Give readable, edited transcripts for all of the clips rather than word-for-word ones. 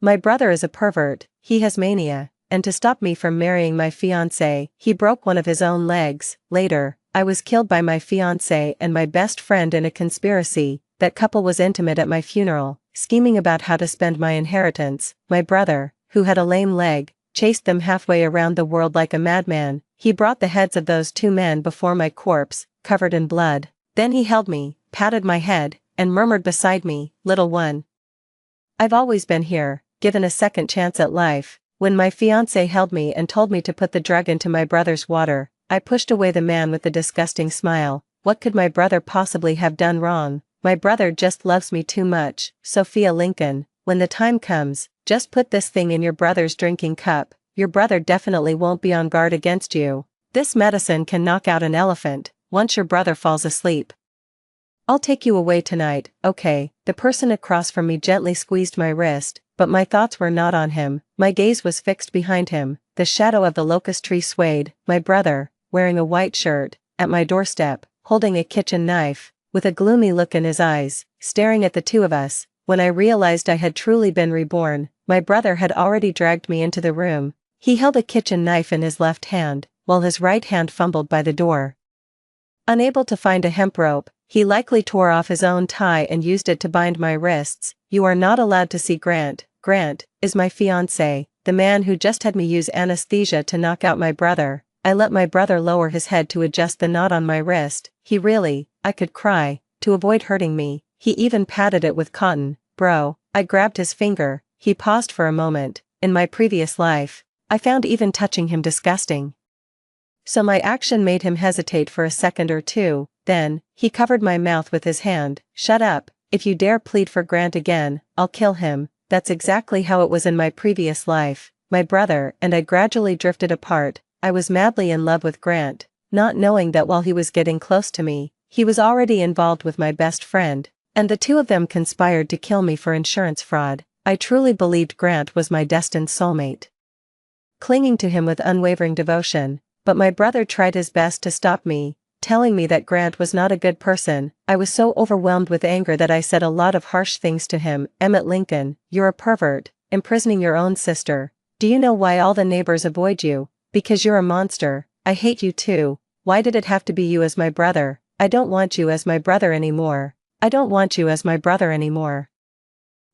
My brother is a pervert, he has mania, and to stop me from marrying my fiancé, he broke one of his own legs. Later, I was killed by my fiancé and my best friend in a conspiracy. That couple was intimate at my funeral, scheming about how to spend my inheritance. My brother, who had a lame leg, chased them halfway around the world like a madman. He brought the heads of those two men before my corpse, covered in blood. Then he held me, patted my head, and murmured beside me, "Little one, I've always been here, given a second chance at life." When my fiancé held me and told me to put the drug into my brother's water, I pushed away the man with the disgusting smile. What could my brother possibly have done wrong? My brother just loves me too much. Sophia Lincoln. When the time comes, just put this thing in your brother's drinking cup. Your brother definitely won't be on guard against you. This medicine can knock out an elephant, once your brother falls asleep. I'll take you away tonight, okay? The person across from me gently squeezed my wrist, but my thoughts were not on him. My gaze was fixed behind him. The shadow of the locust tree swayed. My brother, wearing a white shirt, at my doorstep, holding a kitchen knife, with a gloomy look in his eyes, staring at the two of us. When I realized I had truly been reborn, my brother had already dragged me into the room. He held a kitchen knife in his left hand, while his right hand fumbled by the door. Unable to find a hemp rope, he likely tore off his own tie and used it to bind my wrists. "You are not allowed to see Grant. Grant is my fiancé, the man who just had me use anesthesia to knock out my brother." I let my brother lower his head to adjust the knot on my wrist. I could cry, to avoid hurting me. He even patted it with cotton. "Bro." I grabbed his finger. He paused for a moment. In my previous life, I found even touching him disgusting. So my action made him hesitate for a second or two. Then, he covered my mouth with his hand. "Shut up. If you dare plead for Grant again, I'll kill him." That's exactly how it was in my previous life. My brother and I gradually drifted apart. I was madly in love with Grant, not knowing that while he was getting close to me, he was already involved with my best friend, and the two of them conspired to kill me for insurance fraud. I truly believed Grant was my destined soulmate, clinging to him with unwavering devotion, but my brother tried his best to stop me, telling me that Grant was not a good person. I was so overwhelmed with anger that I said a lot of harsh things to him. "Emmett Lincoln, you're a pervert, imprisoning your own sister. Do you know why all the neighbors avoid you? Because you're a monster. I hate you too. Why did it have to be you as my brother? I don't want you as my brother anymore. I don't want you as my brother anymore."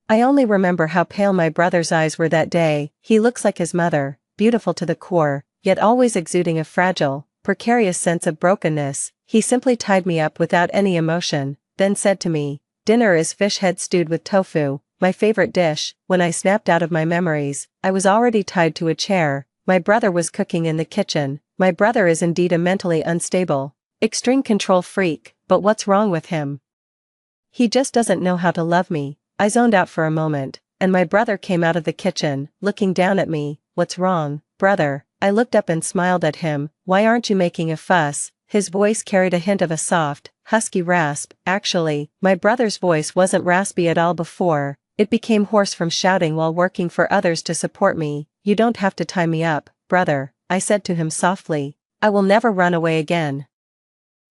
I only remember how pale my brother's eyes were that day. He looks like his mother, beautiful to the core, yet always exuding a fragile, precarious sense of brokenness. He simply tied me up without any emotion, then said to me, "Dinner is fish head stewed with tofu, my favorite dish." When I snapped out of my memories, I was already tied to a chair. My brother was cooking in the kitchen. My brother is indeed a mentally unstable, extreme control freak, but what's wrong with him? He just doesn't know how to love me. I zoned out for a moment, and my brother came out of the kitchen, looking down at me. "What's wrong, brother?" I looked up and smiled at him. "Why aren't you making a fuss?" His voice carried a hint of a soft, husky rasp. Actually, my brother's voice wasn't raspy at all before. It became hoarse from shouting while working for others to support me. "You don't have to tie me up, brother," I said to him softly. "I will never run away again.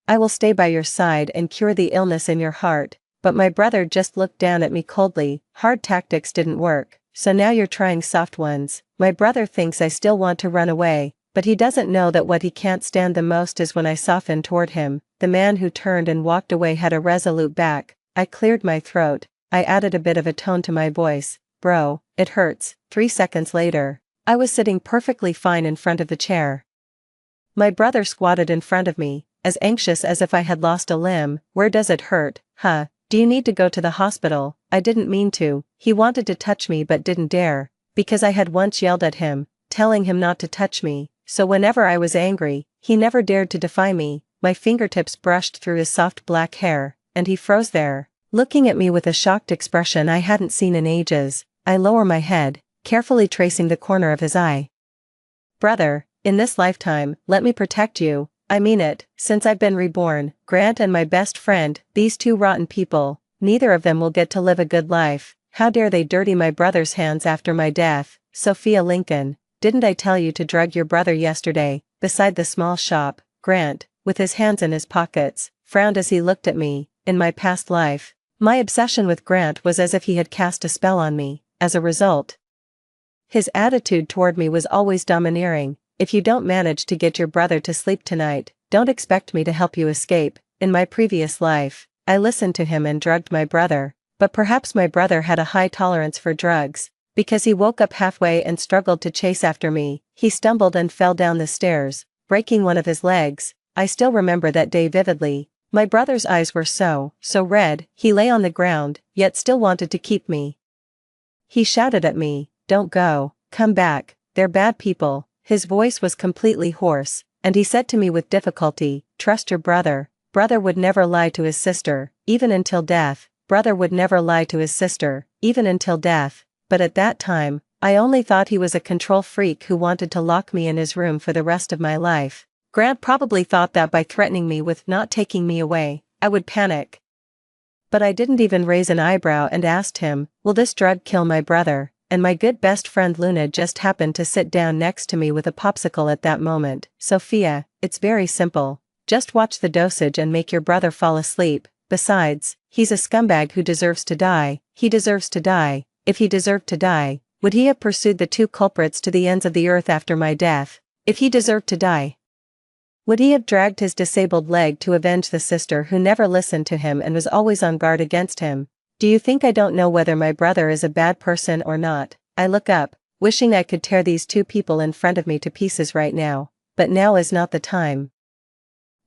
I will stay by your side and cure the illness in your heart." But my brother just looked down at me coldly. "Hard tactics didn't work, so now you're trying soft ones." My brother thinks I still want to run away, but he doesn't know that what he can't stand the most is when I soften toward him. The man who turned and walked away had a resolute back. I cleared my throat. I added a bit of a tone to my voice. "Bro, it hurts." 3 seconds later, I was sitting perfectly fine in front of the chair. My brother squatted in front of me, as anxious as if I had lost a limb. "Where does it hurt, huh? Do you need to go to the hospital?" I didn't mean to. He wanted to touch me but didn't dare, because I had once yelled at him, telling him not to touch me. So whenever I was angry, he never dared to defy me. My fingertips brushed through his soft black hair, and he froze there, looking at me with a shocked expression I hadn't seen in ages. I lower my head, carefully tracing the corner of his eye. "Brother, in this lifetime, let me protect you. I mean it, since I've been reborn. Grant and my best friend, these two rotten people, neither of them will get to live a good life. How dare they dirty my brother's hands after my death?" Sophia Lincoln, didn't I tell you to drug your brother yesterday? Beside the small shop, Grant, with his hands in his pockets, frowned as he looked at me. In my past life, my obsession with Grant was as if he had cast a spell on me. As a result, His attitude toward me was always domineering. If you don't manage to get your brother to sleep tonight, don't expect me to help you escape. In my previous life, I listened to him and drugged my brother, but perhaps my brother had a high tolerance for drugs, because he woke up halfway and struggled to chase after me. He stumbled and fell down the stairs, breaking one of his legs. I still remember that day vividly. My brother's eyes were so red. He lay on the ground, yet still wanted to keep me. He shouted at me, "Don't go, come back, they're bad people." His voice was completely hoarse, and he said to me with difficulty, "Trust your brother. Brother would never lie to his sister, even until death. Brother would never lie to his sister, even until death." But at that time, I only thought he was a control freak who wanted to lock me in his room for the rest of my life. Grant probably thought that by threatening me with not taking me away, I would panic. But I didn't even raise an eyebrow and asked him, "Will this drug kill my brother?" And my good best friend Luna just happened to sit down next to me with a popsicle at that moment. "Sophia, it's very simple. Just watch the dosage and make your brother fall asleep. Besides, he's a scumbag who deserves to die. He deserves to die. If he deserved to die, would he have pursued the two culprits to the ends of the earth after my death? If he deserved to die, would he have dragged his disabled leg to avenge the sister who never listened to him and was always on guard against him? Do you think I don't know whether my brother is a bad person or not?" I look up, wishing I could tear these two people in front of me to pieces right now, but now is not the time.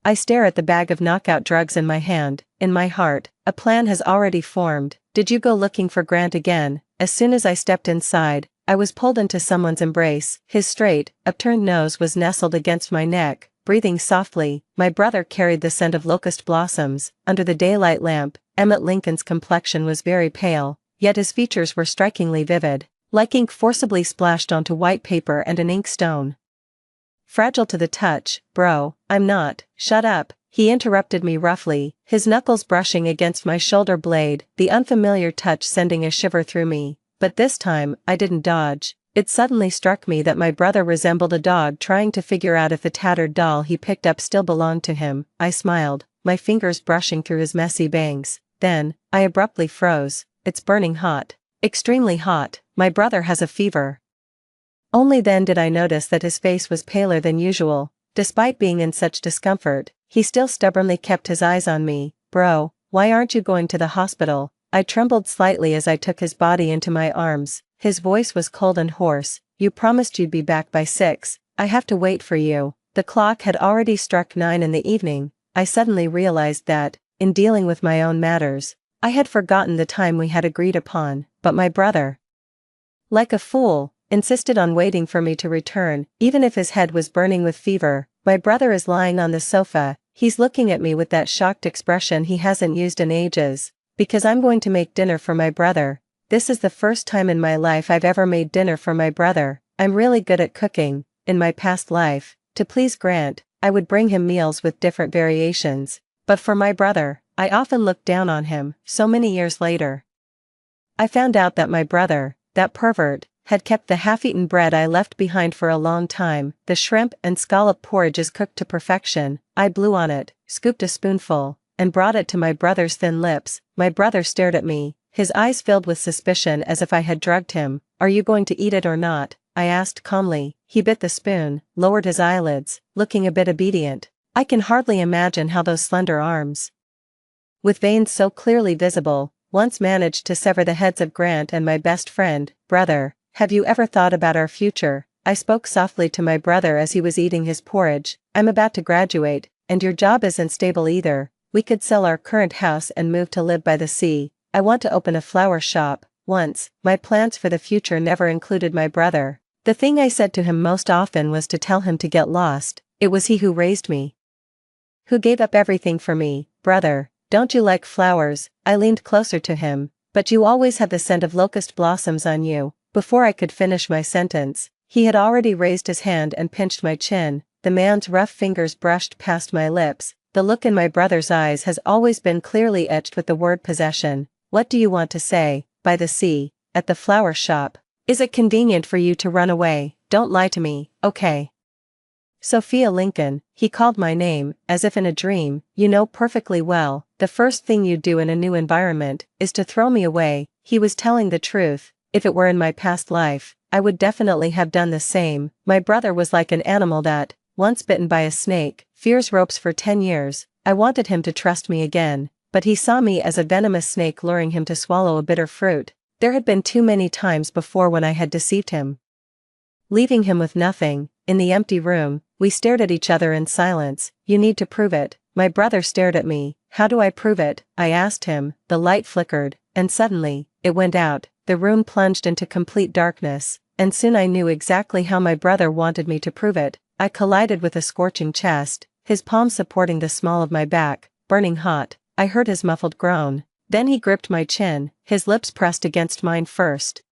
I stare at the bag of knockout drugs in my hand. In my heart, a plan has already formed. "Did you go looking for Grant again?" As soon as I stepped inside, I was pulled into someone's embrace. His straight, upturned nose was nestled against my neck, breathing softly. My brother carried the scent of locust blossoms. Under the daylight lamp, Emmett Lincoln's complexion was very pale, yet his features were strikingly vivid, like ink forcibly splashed onto white paper and an ink stone. Fragile to the touch. "Bro, I'm not." "Shut up," he interrupted me roughly, his knuckles brushing against my shoulder blade, the unfamiliar touch sending a shiver through me. But this time, I didn't dodge. It suddenly struck me that my brother resembled a dog trying to figure out if the tattered doll he picked up still belonged to him. I smiled, my fingers brushing through his messy bangs. Then, I abruptly froze. "It's burning hot. Extremely hot. My brother has a fever." Only then did I notice that his face was paler than usual. Despite being in such discomfort, he still stubbornly kept his eyes on me. "Bro, why aren't you going to the hospital?" I trembled slightly as I took his body into my arms. His voice was cold and hoarse. "You promised you'd be back by 6. I have to wait for you." The clock had already struck 9 in the evening. I suddenly realized that, in dealing with my own matters, I had forgotten the time we had agreed upon. But my brother, like a fool, insisted on waiting for me to return, even if his head was burning with fever. My brother is lying on the sofa. He's looking at me with that shocked expression he hasn't used in ages. Because I'm going to make dinner for my brother. This is the first time in my life I've ever made dinner for my brother. I'm really good at cooking. In my past life, to please Grant, I would bring him meals with different variations. But for my brother, I often looked down on him. So many years later, I found out that my brother, that pervert, had kept the half-eaten bread I left behind for a long time. The shrimp and scallop porridge is cooked to perfection. I blew on it, scooped a spoonful, and brought it to my brother's thin lips. My brother stared at me, his eyes filled with suspicion as if I had drugged him. "Are you going to eat it or not?" I asked calmly. He bit the spoon, lowered his eyelids, looking a bit obedient. I can hardly imagine how those slender arms, with veins so clearly visible, once managed to sever the heads of Grant and my best friend. "Brother, have you ever thought about our future?" I spoke softly to my brother as he was eating his porridge. "I'm about to graduate, and your job isn't stable either. We could sell our current house and move to live by the sea. I want to open a flower shop." Once, my plans for the future never included my brother. The thing I said to him most often was to tell him to get lost. It was he who raised me, who gave up everything for me. "Brother, don't you like flowers?" I leaned closer to him. "But you always have the scent of locust blossoms on you." Before I could finish my sentence, he had already raised his hand and pinched my chin. The man's rough fingers brushed past my lips. The look in my brother's eyes has always been clearly etched with the word possession. "What do you want to say? By the sea, at the flower shop? Is it convenient for you to run away? Don't lie to me, okay?" "Sophia Lincoln," he called my name, as if in a dream. "You know perfectly well, the first thing you do in a new environment, is to throw me away." He was telling the truth. If it were in my past life, I would definitely have done the same. My brother was like an animal that, once bitten by a snake, fears ropes for 10 years. I wanted him to trust me again, but he saw me as a venomous snake luring him to swallow a bitter fruit. There had been too many times before when I had deceived him. Leaving him with nothing, in the empty room, we stared at each other in silence. You need to prove it. My brother stared at me. How do I prove it? I asked him. The light flickered, and suddenly, it went out. The room plunged into complete darkness, and soon I knew exactly how my brother wanted me to prove it. I collided with a scorching chest, his palm supporting the small of my back, burning hot. I heard his muffled groan. Then he gripped my chin, his lips pressed against mine first.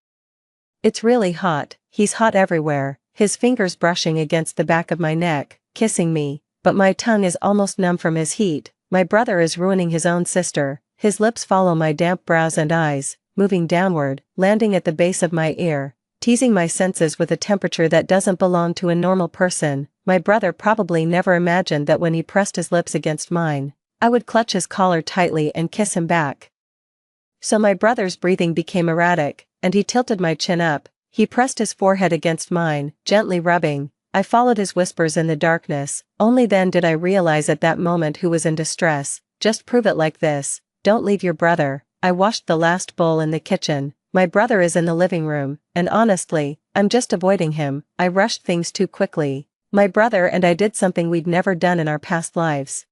It's really hot. He's hot everywhere, his fingers brushing against the back of my neck, kissing me, but my tongue is almost numb from his heat. My brother is ruining his own sister. His lips follow my damp brows and eyes, moving downward, landing at the base of my ear, teasing my senses with a temperature that doesn't belong to a normal person. My brother probably never imagined that when he pressed his lips against mine, I would clutch his collar tightly and kiss him back. So my brother's breathing became erratic, and he tilted my chin up. He pressed his forehead against mine, gently rubbing. I followed his whispers in the darkness. Only then did I realize at that moment who was in distress. Just prove it like this. Don't leave your brother. I washed the last bowl in the kitchen. My brother is in the living room, and honestly, I'm just avoiding him. I rushed things too quickly. My brother and I did something we'd never done in our past lives.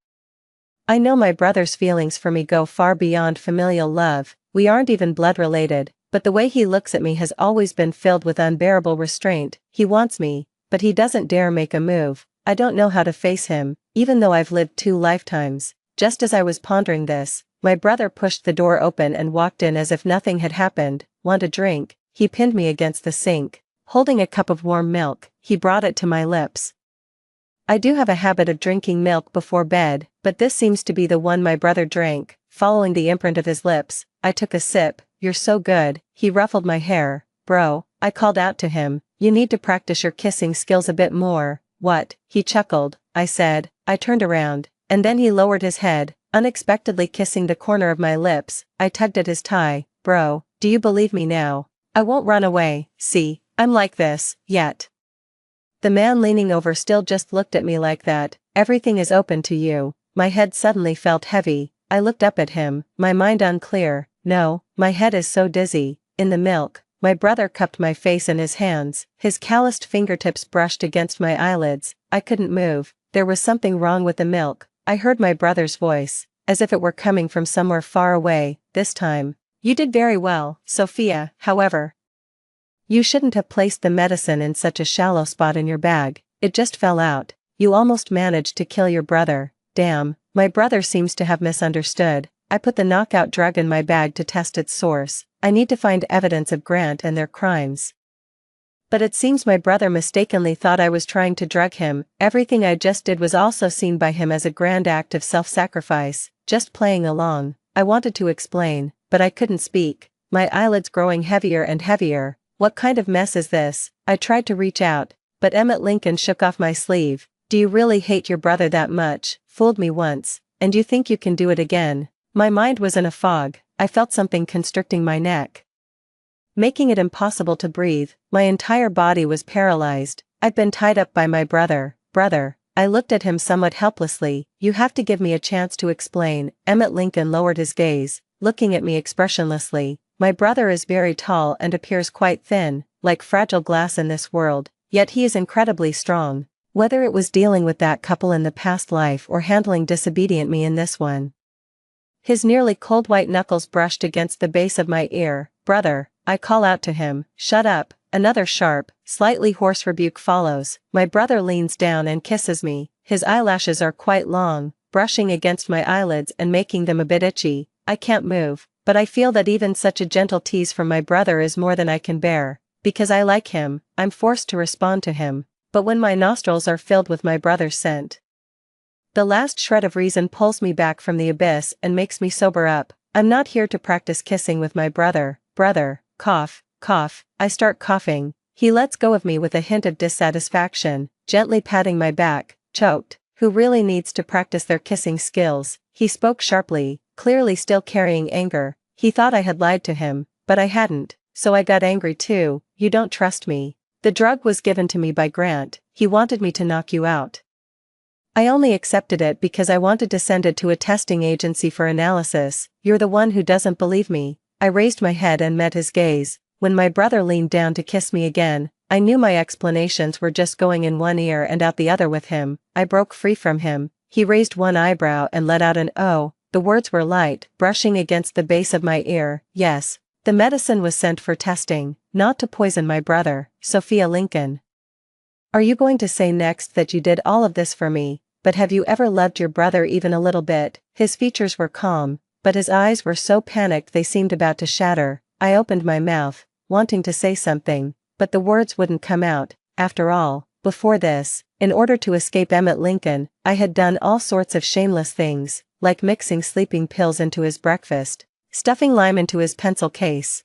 I know my brother's feelings for me go far beyond familial love. We aren't even blood related, but the way he looks at me has always been filled with unbearable restraint. He wants me, but he doesn't dare make a move. I don't know how to face him, even though I've lived 2 lifetimes. Just as I was pondering this, my brother pushed the door open and walked in as if nothing had happened. Want a drink? He pinned me against the sink. Holding a cup of warm milk, he brought it to my lips. I do have a habit of drinking milk before bed, but this seems to be the one my brother drank. Following the imprint of his lips, I took a sip. You're so good. He ruffled my hair. Bro, I called out to him. You need to practice your kissing skills a bit more. What? He chuckled. I said. I turned around, and then he lowered his head, unexpectedly kissing the corner of my lips. I tugged at his tie. Bro, do you believe me now? I won't run away. See, I'm like this, yet. The man leaning over still just looked at me like that. Everything is open to you. My head suddenly felt heavy. I looked up at him, my mind unclear. No, my head is so dizzy. In the milk, my brother cupped my face in his hands. His calloused fingertips brushed against my eyelids. I couldn't move. There was something wrong with the milk. I heard my brother's voice, as if it were coming from somewhere far away. This time, you did very well, Sophia. However, you shouldn't have placed the medicine in such a shallow spot in your bag. It just fell out. You almost managed to kill your brother. Damn, my brother seems to have misunderstood. I put the knockout drug in my bag to test its source. I need to find evidence of Grant and their crimes. But it seems my brother mistakenly thought I was trying to drug him. Everything I just did was also seen by him as a grand act of self-sacrifice, just playing along. I wanted to explain, but I couldn't speak. My eyelids growing heavier and heavier. What kind of mess is this? I tried to reach out, but Emmett Lincoln shook off my sleeve. Do you really hate your brother that much? Fooled me once, and you think you can do it again? My mind was in a fog. I felt something constricting my neck, making it impossible to breathe. My entire body was paralyzed. I'd been tied up by my brother. Brother. I looked at him somewhat helplessly. You have to give me a chance to explain. Emmett Lincoln lowered his gaze, looking at me expressionlessly. My brother is very tall and appears quite thin, like fragile glass in this world, yet he is incredibly strong. Whether it was dealing with that couple in the past life or handling disobedient me in this one. His nearly cold white knuckles brushed against the base of my ear. Brother, I call out to him. Shut up. Another sharp, slightly hoarse rebuke follows. My brother leans down and kisses me. His eyelashes are quite long, brushing against my eyelids and making them a bit itchy. I can't move, but I feel that even such a gentle tease from my brother is more than I can bear. Because I like him, I'm forced to respond to him. But when my nostrils are filled with my brother's scent, the last shred of reason pulls me back from the abyss and makes me sober up. I'm not here to practice kissing with my brother. Brother, cough, cough. I start coughing. He lets go of me with a hint of dissatisfaction, gently patting my back. Choked. Who really needs to practice their kissing skills? He spoke sharply, clearly still carrying anger. He thought I had lied to him, but I hadn't, so I got angry too. you don't trust me. The drug was given to me by Grant, he wanted me to knock you out. I only accepted it because I wanted to send it to a testing agency for analysis. You're the one who doesn't believe me. I raised my head and met his gaze. When my brother leaned down to kiss me again, I knew my explanations were just going in one ear and out the other with him. I broke free from him. He raised one eyebrow and let out an "oh." The words were light, brushing against the base of my ear. Yes. The medicine was sent for testing, not to poison my brother, Sophia Lincoln. Are you going to say next that you did all of this for me, but have you ever loved your brother even a little bit? His features were calm, but his eyes were so panicked they seemed about to shatter. I opened my mouth, wanting to say something, but the words wouldn't come out. After all, before this, in order to escape Emmett Lincoln, I had done all sorts of shameless things, like mixing sleeping pills into his breakfast, stuffing lime into his pencil case,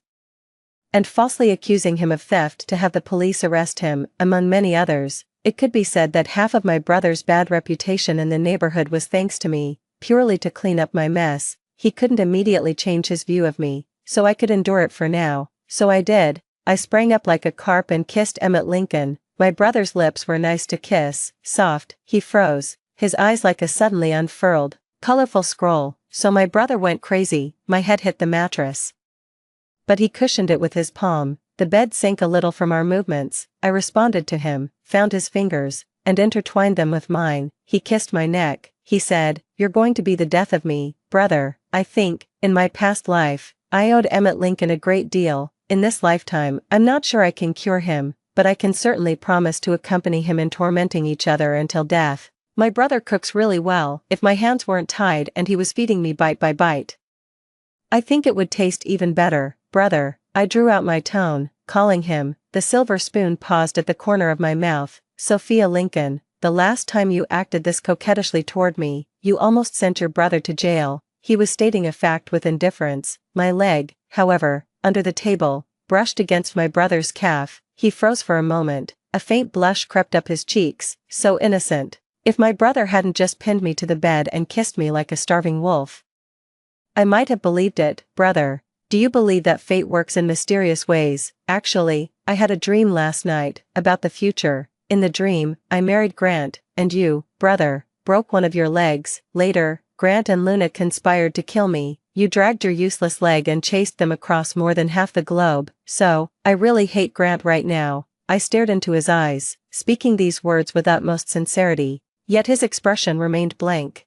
and falsely accusing him of theft to have the police arrest him, among many others. It could be said that half of my brother's bad reputation in the neighborhood was thanks to me, purely to clean up my mess. He couldn't immediately change his view of me, so I could endure it for now. So I did. I sprang up like a carp and kissed Emmett Lincoln. My brother's lips were nice to kiss, soft. He froze, his eyes like a suddenly unfurled, colorful scroll. So my brother went crazy. My head hit the mattress, but he cushioned it with his palm. The bed sank a little from our movements. I responded to him, found his fingers, and intertwined them with mine. He kissed my neck. He said, "You're going to be the death of me, brother." I think, in my past life, I owed Emmett Lincoln a great deal. In this lifetime, I'm not sure I can cure him, but I can certainly promise to accompany him in tormenting each other until death. My brother cooks really well. If my hands weren't tied and he was feeding me bite by bite, I think it would taste even better. Brother, I drew out my tone, calling him. The silver spoon paused at the corner of my mouth. Sophia Lincoln, the last time you acted this coquettishly toward me, you almost sent your brother to jail. He was stating a fact with indifference. My leg, however, under the table, brushed against my brother's calf. He froze for a moment. A faint blush crept up his cheeks. So innocent. If my brother hadn't just pinned me to the bed and kissed me like a starving wolf, I might have believed it. Brother, do you believe that fate works in mysterious ways? Actually, I had a dream last night, about the future. In the dream, I married Grant, and you, brother, broke one of your legs. Later, Grant and Luna conspired to kill me. You dragged your useless leg and chased them across more than half the globe. So, I really hate Grant right now. I stared into his eyes, speaking these words with utmost sincerity, yet his expression remained blank.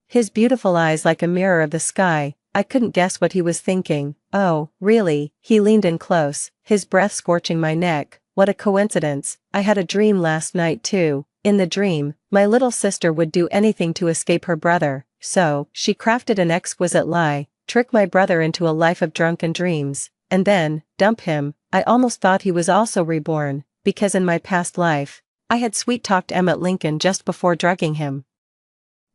His beautiful eyes like a mirror of the sky. I couldn't guess what he was thinking. Oh, really? He leaned in close, his breath scorching my neck. What a coincidence. I had a dream last night too. In the dream, my little sister would do anything to escape her brother, so she crafted an exquisite lie, trick my brother into a life of drunken dreams, and then dump him. I almost thought he was also reborn, because in my past life, I had sweet-talked Emmett Lincoln just before drugging him.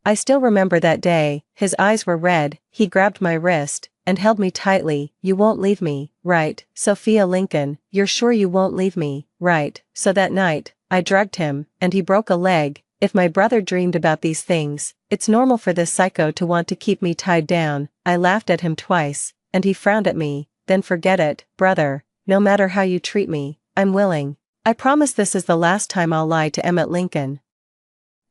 I still remember that day. His eyes were red. He grabbed my wrist and held me tightly. You won't leave me, right, Sophia Lincoln? You're sure you won't leave me, right? So that night, I drugged him, and he broke a leg. If my brother dreamed about these things, it's normal for this psycho to want to keep me tied down. I laughed at him twice, and he frowned at me. Then forget it, brother. No matter how you treat me, I'm willing. I promise this is the last time I'll lie to Emmett Lincoln.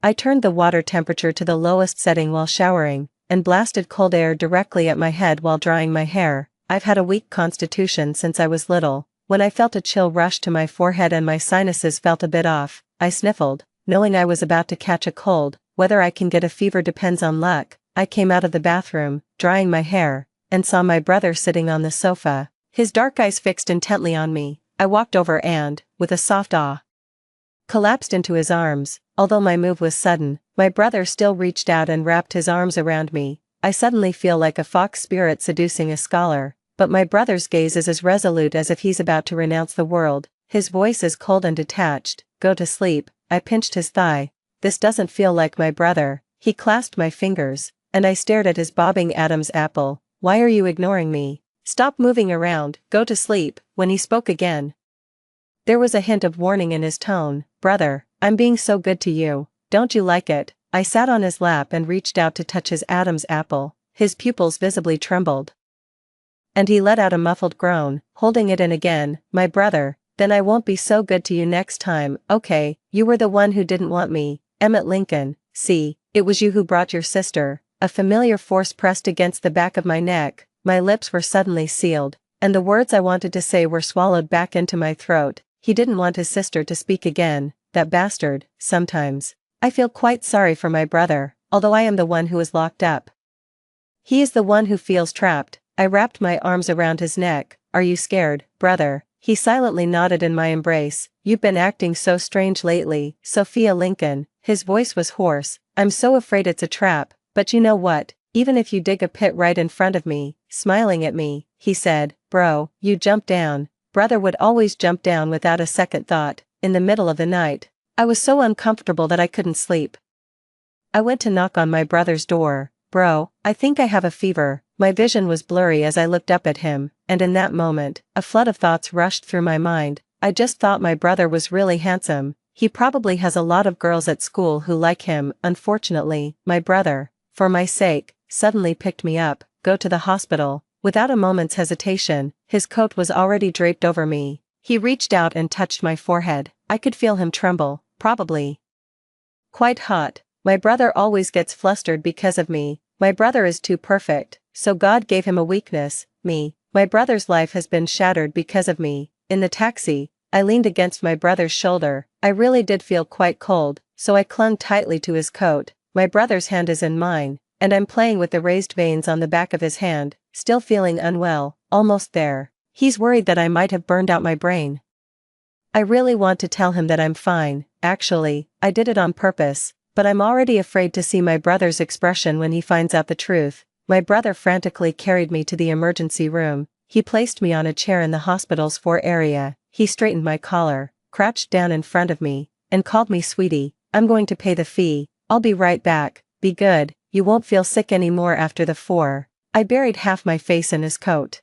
I turned the water temperature to the lowest setting while showering, and blasted cold air directly at my head while drying my hair. I've had a weak constitution since I was little. When I felt a chill rush to my forehead and my sinuses felt a bit off, I sniffled, knowing I was about to catch a cold. Whether I can get a fever depends on luck. I came out of the bathroom, drying my hair, and saw my brother sitting on the sofa, his dark eyes fixed intently on me. I walked over and, with a soft ah, collapsed into his arms. Although my move was sudden, my brother still reached out and wrapped his arms around me. I suddenly feel like a fox spirit seducing a scholar, but my brother's gaze is as resolute as if he's about to renounce the world. His voice is cold and detached. Go to sleep. I pinched his thigh. This doesn't feel like my brother. He clasped my fingers, and I stared at his bobbing Adam's apple. Why are you ignoring me? Stop moving around. Go to sleep. When he spoke again, there was a hint of warning in his tone. Brother, I'm being so good to you. Don't you like it? I sat on his lap and reached out to touch his Adam's apple. His pupils visibly trembled. And he let out a muffled groan, holding it in again. My brother, then I won't be so good to you next time. Okay, you were the one who didn't want me. Emmett Lincoln, see, it was you who brought your sister. A familiar force pressed against the back of my neck, my lips were suddenly sealed, and the words I wanted to say were swallowed back into my throat. He didn't want his sister to speak again, that bastard. Sometimes I feel quite sorry for my brother, although I am the one who is locked up. He is the one who feels trapped. I wrapped my arms around his neck. Are you scared, brother? He silently nodded in my embrace. You've been acting so strange lately, Sophia Lincoln. His voice was hoarse. I'm so afraid it's a trap, but you know what? Even if you dig a pit right in front of me, smiling at me, he said, bro, you jump down. Brother would always jump down without a second thought, in the middle of the night. I was so uncomfortable that I couldn't sleep. I went to knock on my brother's door. Bro, I think I have a fever. My vision was blurry as I looked up at him, and in that moment, a flood of thoughts rushed through my mind. I just thought my brother was really handsome. He probably has a lot of girls at school who like him. Unfortunately, my brother, for my sake, suddenly picked me up. Go to the hospital. Without a moment's hesitation, his coat was already draped over me. He reached out and touched my forehead. I could feel him tremble, probably quite hot. My brother always gets flustered because of me. My brother is too perfect, so God gave him a weakness, me. My brother's life has been shattered because of me. In the taxi, I leaned against my brother's shoulder. I really did feel quite cold, so I clung tightly to his coat. My brother's hand is in mine, and I'm playing with the raised veins on the back of his hand, still feeling unwell, almost there. He's worried that I might have burned out my brain. I really want to tell him that I'm fine. Actually, I did it on purpose, but I'm already afraid to see my brother's expression when he finds out the truth. My brother frantically carried me to the emergency room. He placed me on a chair in the hospital's fore area. He straightened my collar, crouched down in front of me, and called me sweetie. I'm going to pay the fee. I'll be right back. Be good, you won't feel sick anymore after the 4. I buried half my face in his coat,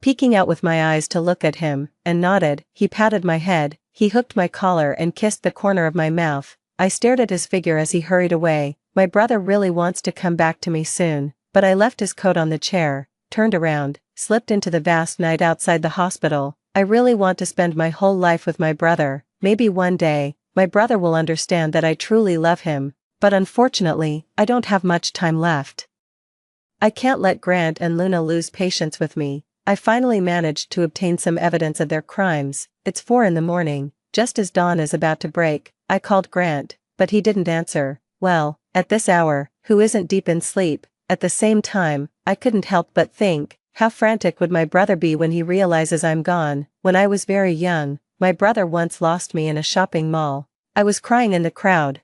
peeking out with my eyes to look at him, and nodded. He patted my head, he hooked my collar and kissed the corner of my mouth. I stared at his figure as he hurried away. My brother really wants to come back to me soon, but I left his coat on the chair, turned around, slipped into the vast night outside the hospital. I really want to spend my whole life with my brother. Maybe one day, my brother will understand that I truly love him, but unfortunately, I don't have much time left. I can't let Grant and Luna lose patience with me. I finally managed to obtain some evidence of their crimes. It's 4 in the morning, just as dawn is about to break. I called Grant, but he didn't answer. Well, at this hour, who isn't deep in sleep? At the same time, I couldn't help but think, how frantic would my brother be when he realizes I'm gone? When I was very young, my brother once lost me in a shopping mall. I was crying in the crowd,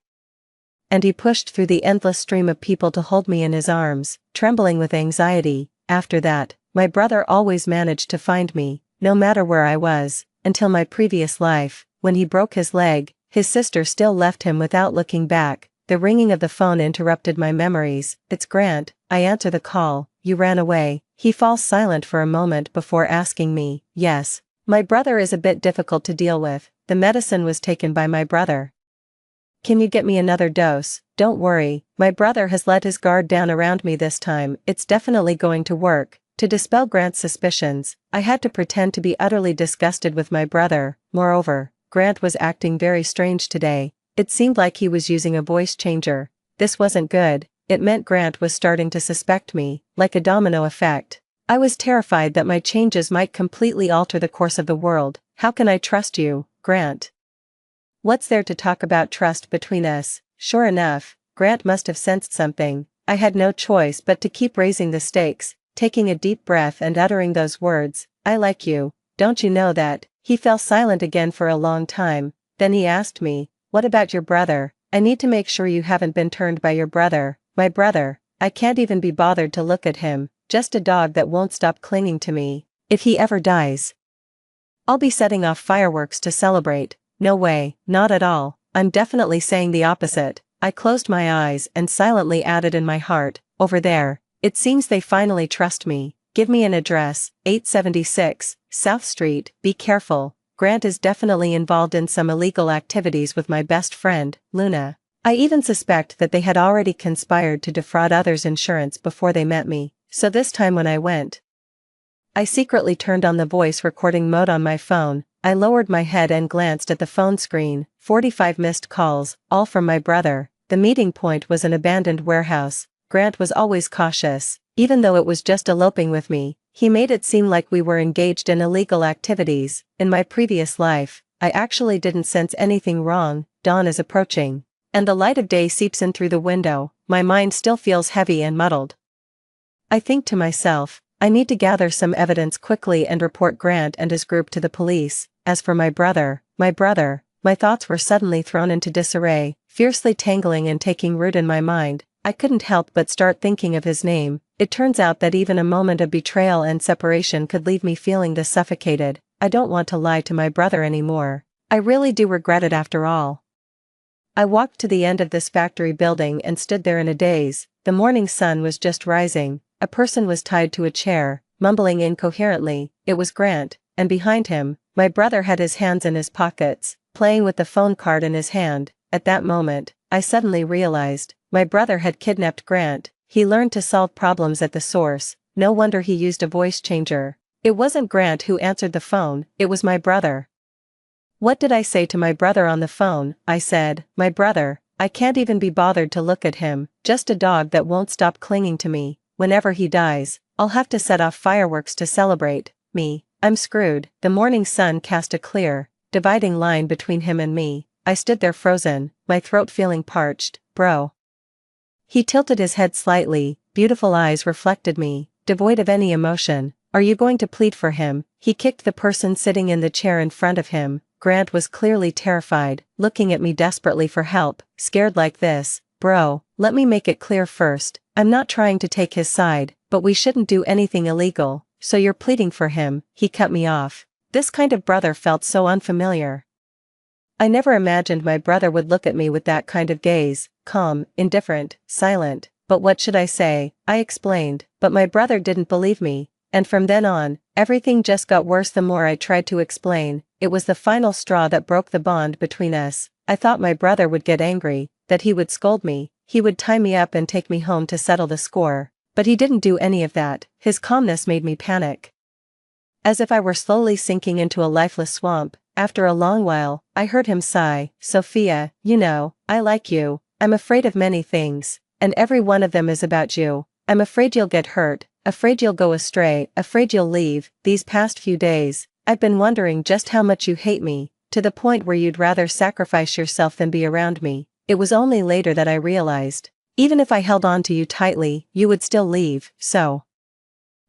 and he pushed through the endless stream of people to hold me in his arms, trembling with anxiety. After that, my brother always managed to find me, no matter where I was, until my previous life, when he broke his leg. His sister still left him without looking back. The ringing of the phone interrupted my memories. It's Grant. I answer the call. You ran away. He falls silent for a moment before asking me. Yes. My brother is a bit difficult to deal with. The medicine was taken by my brother. Can you get me another dose? Don't worry. My brother has let his guard down around me this time. It's definitely going to work. To dispel Grant's suspicions, I had to pretend to be utterly disgusted with my brother. Moreover, Grant was acting very strange today. It seemed like he was using a voice changer. This wasn't good. It meant Grant was starting to suspect me, like a domino effect. I was terrified that my changes might completely alter the course of the world. How can I trust you, Grant? What's there to talk about trust between us? Sure enough, Grant must have sensed something. I had no choice but to keep raising the stakes, taking a deep breath and uttering those words. I like you. Don't you know that? He fell silent again for a long time. Then he asked me, what about your brother? I need to make sure you haven't been turned by your brother. My brother, I can't even be bothered to look at him. Just a dog that won't stop clinging to me. If he ever dies, I'll be setting off fireworks to celebrate. No way, not at all. I'm definitely saying the opposite. I closed my eyes and silently added in my heart, over there. It seems they finally trust me. Give me an address, 876, South Street. Be careful. Grant is definitely involved in some illegal activities with my best friend, Luna. I even suspect that they had already conspired to defraud others' insurance before they met me. So this time when I went I secretly turned on the voice recording mode on my phone. I lowered my head and glanced at the phone screen. 45 missed calls, all from my brother. The meeting point was an abandoned warehouse. Grant was always cautious. Even though it was just eloping with me, he made it seem like we were engaged in illegal activities. In my previous life, I actually didn't sense anything wrong. Dawn is approaching, and the light of day seeps in through the window. My mind still feels heavy and muddled. I think to myself, I need to gather some evidence quickly and report Grant and his group to the police. As for my brother, my thoughts were suddenly thrown into disarray, fiercely tangling and taking root in my mind. I couldn't help but start thinking of his name. It turns out that even a moment of betrayal and separation could leave me feeling this suffocated. I don't want to lie to my brother anymore. I really do regret it after all. I walked to the end of this factory building and stood there in a daze. The morning sun was just rising. A person was tied to a chair, mumbling incoherently. It was Grant, and behind him, my brother had his hands in his pockets, playing with the phone card in his hand. At that moment, I suddenly realized, my brother had kidnapped Grant. He learned to solve problems at the source. No wonder he used a voice changer. It wasn't Grant who answered the phone, it was my brother. What did I say to my brother on the phone? I said, my brother, I can't even be bothered to look at him, just a dog that won't stop clinging to me. Whenever he dies, I'll have to set off fireworks to celebrate. I'm screwed. The morning sun cast a clear, dividing line between him and me. I stood there frozen, my throat feeling parched. Bro. He tilted his head slightly, beautiful eyes reflected me, devoid of any emotion. Are you going to plead for him? He kicked the person sitting in the chair in front of him. Grant was clearly terrified, looking at me desperately for help. Scared like this, bro, let me make it clear first. I'm not trying to take his side, but we shouldn't do anything illegal. So you're pleading for him? He cut me off. This kind of brother felt so unfamiliar. I never imagined my brother would look at me with that kind of gaze, calm, indifferent, silent. But what should I say? I explained, but my brother didn't believe me. And from then on, everything just got worse the more I tried to explain. It was the final straw that broke the bond between us. I thought my brother would get angry, that he would scold me, he would tie me up and take me home to settle the score. But he didn't do any of that. His calmness made me panic. As if I were slowly sinking into a lifeless swamp. After a long while, I heard him sigh. Sophia, you know, I like you. I'm afraid of many things, and every one of them is about you. I'm afraid you'll get hurt, afraid you'll go astray, afraid you'll leave. These past few days, I've been wondering just how much you hate me, to the point where you'd rather sacrifice yourself than be around me. It was only later that I realized, even if I held on to you tightly, you would still leave. So,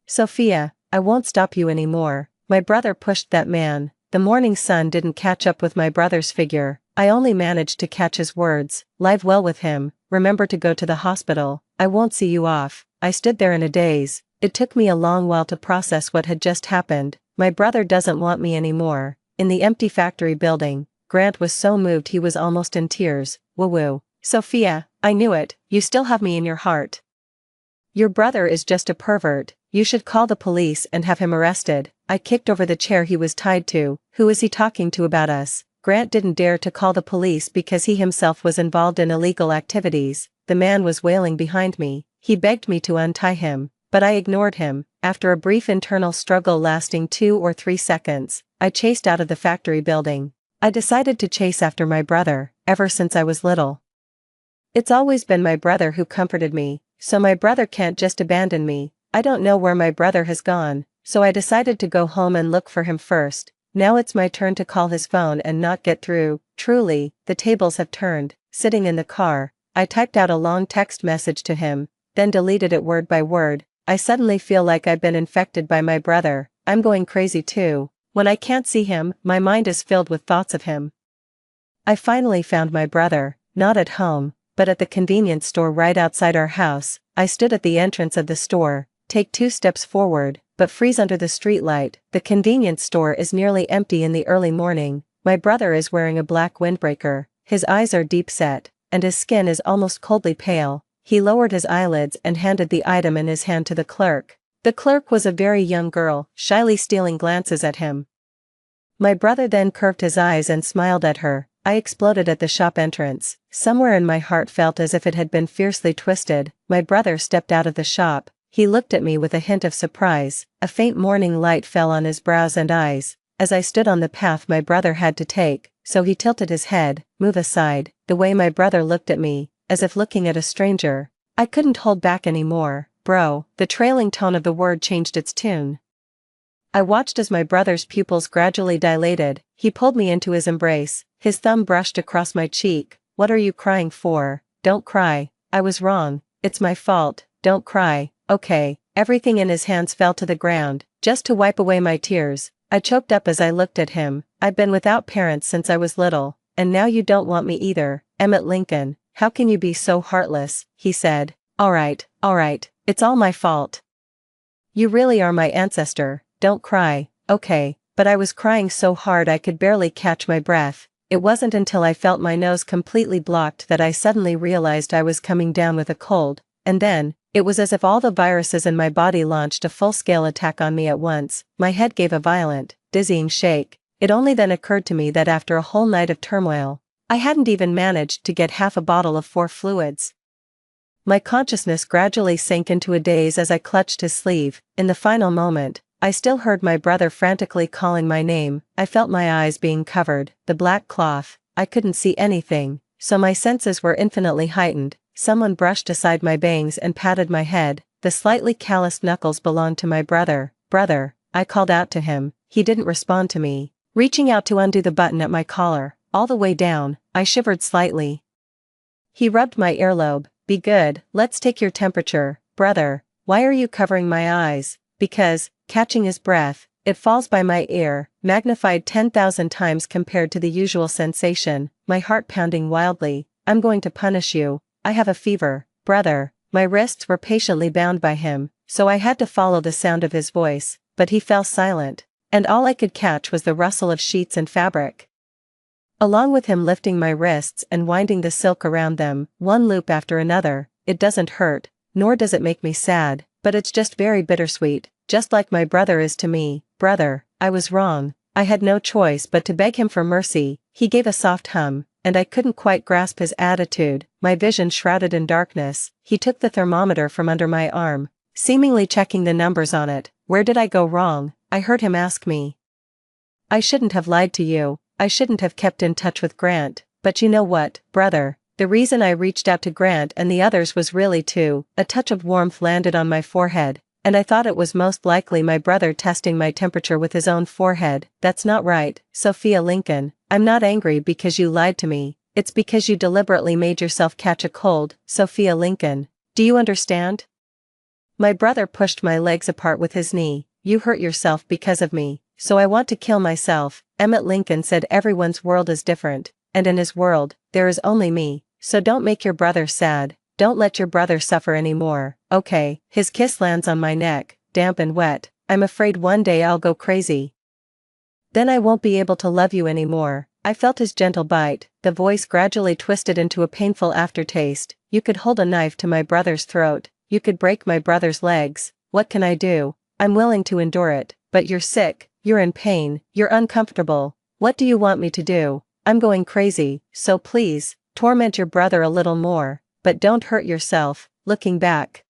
Sophia, I won't stop you anymore. My brother pushed that man. The morning sun didn't catch up with my brother's figure. I only managed to catch his words. Live well with him, remember to go to the hospital, I won't see you off. I stood there in a daze. It took me a long while to process what had just happened. My brother doesn't want me anymore. In the empty factory building, Grant was so moved he was almost in tears. Woo-woo. Sophia, I knew it, you still have me in your heart. Your brother is just a pervert. You should call the police and have him arrested. I kicked over the chair he was tied to. Who is he talking to about us? Grant didn't dare to call the police because he himself was involved in illegal activities. The man was wailing behind me. He begged me to untie him, but I ignored him. After a brief internal struggle lasting 2 or 3 seconds, I chased out of the factory building. I decided to chase after my brother, ever since I was little. It's always been my brother who comforted me, so my brother can't just abandon me. I don't know where my brother has gone, so I decided to go home and look for him first. Now it's my turn to call his phone and not get through. Truly, the tables have turned. Sitting in the car, I typed out a long text message to him, then deleted it word by word. I suddenly feel like I've been infected by my brother. I'm going crazy too. When I can't see him, my mind is filled with thoughts of him. I finally found my brother, not at home, but at the convenience store right outside our house. I stood at the entrance of the store, take 2 steps forward, but freeze under the streetlight. The convenience store is nearly empty in the early morning. My brother is wearing a black windbreaker. His eyes are deep set, and his skin is almost coldly pale. He lowered his eyelids and handed the item in his hand to the clerk. The clerk was a very young girl, shyly stealing glances at him. My brother then curved his eyes and smiled at her. I exploded at the shop entrance. Somewhere in my heart felt as if it had been fiercely twisted. My brother stepped out of the shop, He looked at me with a hint of surprise. A faint morning light fell on his brows and eyes, as I stood on the path my brother had to take, so he tilted his head, move aside. The way my brother looked at me, as if looking at a stranger. I couldn't hold back anymore. Bro, the trailing tone of the word changed its tune. I watched as my brother's pupils gradually dilated. He pulled me into his embrace, his thumb brushed across my cheek. What are you crying for? Don't cry. I was wrong. It's my fault. Don't cry. Okay. Everything in his hands fell to the ground, just to wipe away my tears. I choked up as I looked at him. I've been without parents since I was little, and now you don't want me either. Emmett Lincoln, how can you be so heartless? He said. Alright, it's all my fault. You really are my ancestor. Don't cry. Okay, but I was crying so hard I could barely catch my breath. It wasn't until I felt my nose completely blocked that I suddenly realized I was coming down with a cold, and then, it was as if all the viruses in my body launched a full-scale attack on me at once. My head gave a violent, dizzying shake. It only then occurred to me that after a whole night of turmoil, I hadn't even managed to get half a bottle of 4 fluids. My consciousness gradually sank into a daze as I clutched his sleeve. In the final moment, I still heard my brother frantically calling my name. I felt my eyes being covered, the black cloth. I couldn't see anything, so my senses were infinitely heightened. Someone brushed aside my bangs and patted my head. The slightly calloused knuckles belonged to my brother. Brother, I called out to him. He didn't respond to me. Reaching out to undo the button at my collar, all the way down, I shivered slightly. He rubbed my earlobe. Be good, let's take your temperature. Brother, why are you covering my eyes? Because, catching his breath, it falls by my ear, magnified 10,000 times compared to the usual sensation, my heart pounding wildly. I'm going to punish you. I have a fever. Brother, my wrists were patiently bound by him, so I had to follow the sound of his voice, but he fell silent, and all I could catch was the rustle of sheets and fabric. Along with him lifting my wrists and winding the silk around them, one loop after another. It doesn't hurt, nor does it make me sad, but it's just very bittersweet, just like my brother is to me. Brother, I was wrong. I had no choice but to beg him for mercy. He gave a soft hum, and I couldn't quite grasp his attitude, my vision shrouded in darkness. He took the thermometer from under my arm, seemingly checking the numbers on it. Where did I go wrong? I heard him ask me. I shouldn't have lied to you. I shouldn't have kept in touch with Grant, but you know what, brother? The reason I reached out to Grant and the others was really to. A touch of warmth landed on my forehead, and I thought it was most likely my brother testing my temperature with his own forehead. That's not right, Sophia Lincoln. I'm not angry because you lied to me. It's because you deliberately made yourself catch a cold, Sophia Lincoln. Do you understand? My brother pushed my legs apart with his knee. You hurt yourself because of me, so I want to kill myself. Emmett Lincoln said everyone's world is different, and in his world, there is only me, so don't make your brother sad. Don't let your brother suffer anymore, okay? His kiss lands on my neck, damp and wet. I'm afraid one day I'll go crazy. Then I won't be able to love you anymore. I felt his gentle bite, the voice gradually twisted into a painful aftertaste. You could hold a knife to my brother's throat, you could break my brother's legs. What can I do? I'm willing to endure it, but you're sick, you're in pain, you're uncomfortable. What do you want me to do? I'm going crazy, so please, torment your brother a little more, but don't hurt yourself. Looking back,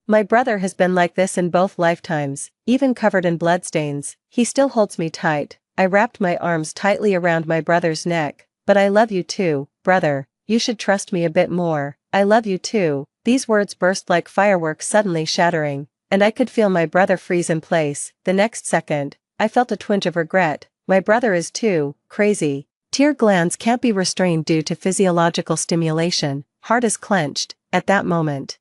my brother has been like this in both lifetimes, even covered in bloodstains. He still holds me tight. I wrapped my arms tightly around my brother's neck. But I love you too, brother. You should trust me a bit more. I love you too. These words burst like fireworks suddenly shattering, and I could feel my brother freeze in place. The next second, I felt a twinge of regret. My brother is too crazy. Tear glands can't be restrained due to physiological stimulation. Heart is clenched. At that moment,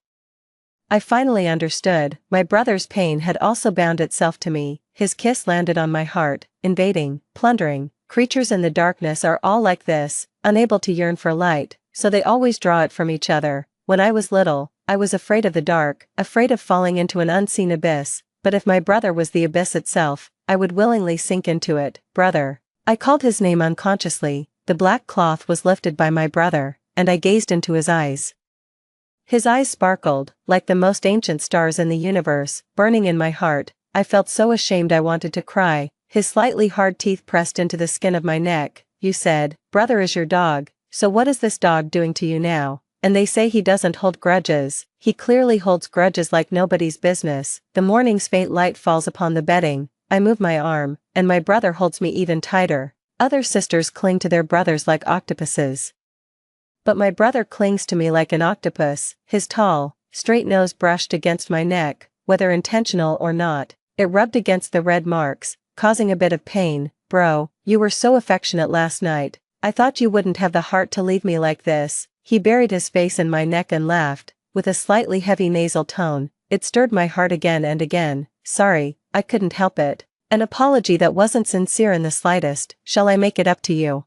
I finally understood. My brother's pain had also bound itself to me. His kiss landed on my heart, invading, plundering. Creatures in the darkness are all like this, unable to yearn for light, so they always draw it from each other. When I was little, I was afraid of the dark, afraid of falling into an unseen abyss, but if my brother was the abyss itself, I would willingly sink into it. Brother. I called his name unconsciously. The black cloth was lifted by my brother, and I gazed into his eyes. His eyes sparkled, like the most ancient stars in the universe, burning in my heart. I felt so ashamed I wanted to cry. His slightly hard teeth pressed into the skin of my neck. You said, brother is your dog, so what is this dog doing to you now? And they say he doesn't hold grudges, he clearly holds grudges like nobody's business. The morning's faint light falls upon the bedding, I move my arm, and my brother holds me even tighter. Other sisters cling to their brothers like octopuses. But my brother clings to me like an octopus, his tall, straight nose brushed against my neck, whether intentional or not. It rubbed against the red marks, causing a bit of pain. Bro, you were so affectionate last night. I thought you wouldn't have the heart to leave me like this. He buried his face in my neck and laughed, with a slightly heavy nasal tone. It stirred my heart again and again. Sorry, I couldn't help it. An apology that wasn't sincere in the slightest. Shall I make it up to you?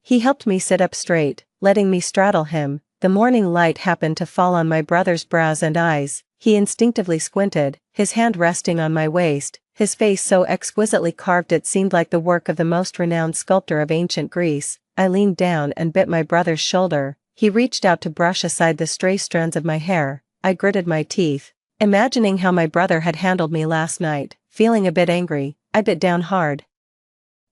He helped me sit up straight, letting me straddle him. The morning light happened to fall on my brother's brows and eyes. He instinctively squinted, his hand resting on my waist, his face so exquisitely carved it seemed like the work of the most renowned sculptor of ancient Greece. I leaned down and bit my brother's shoulder. He reached out to brush aside the stray strands of my hair. I gritted my teeth, imagining how my brother had handled me last night. Feeling a bit angry, I bit down hard.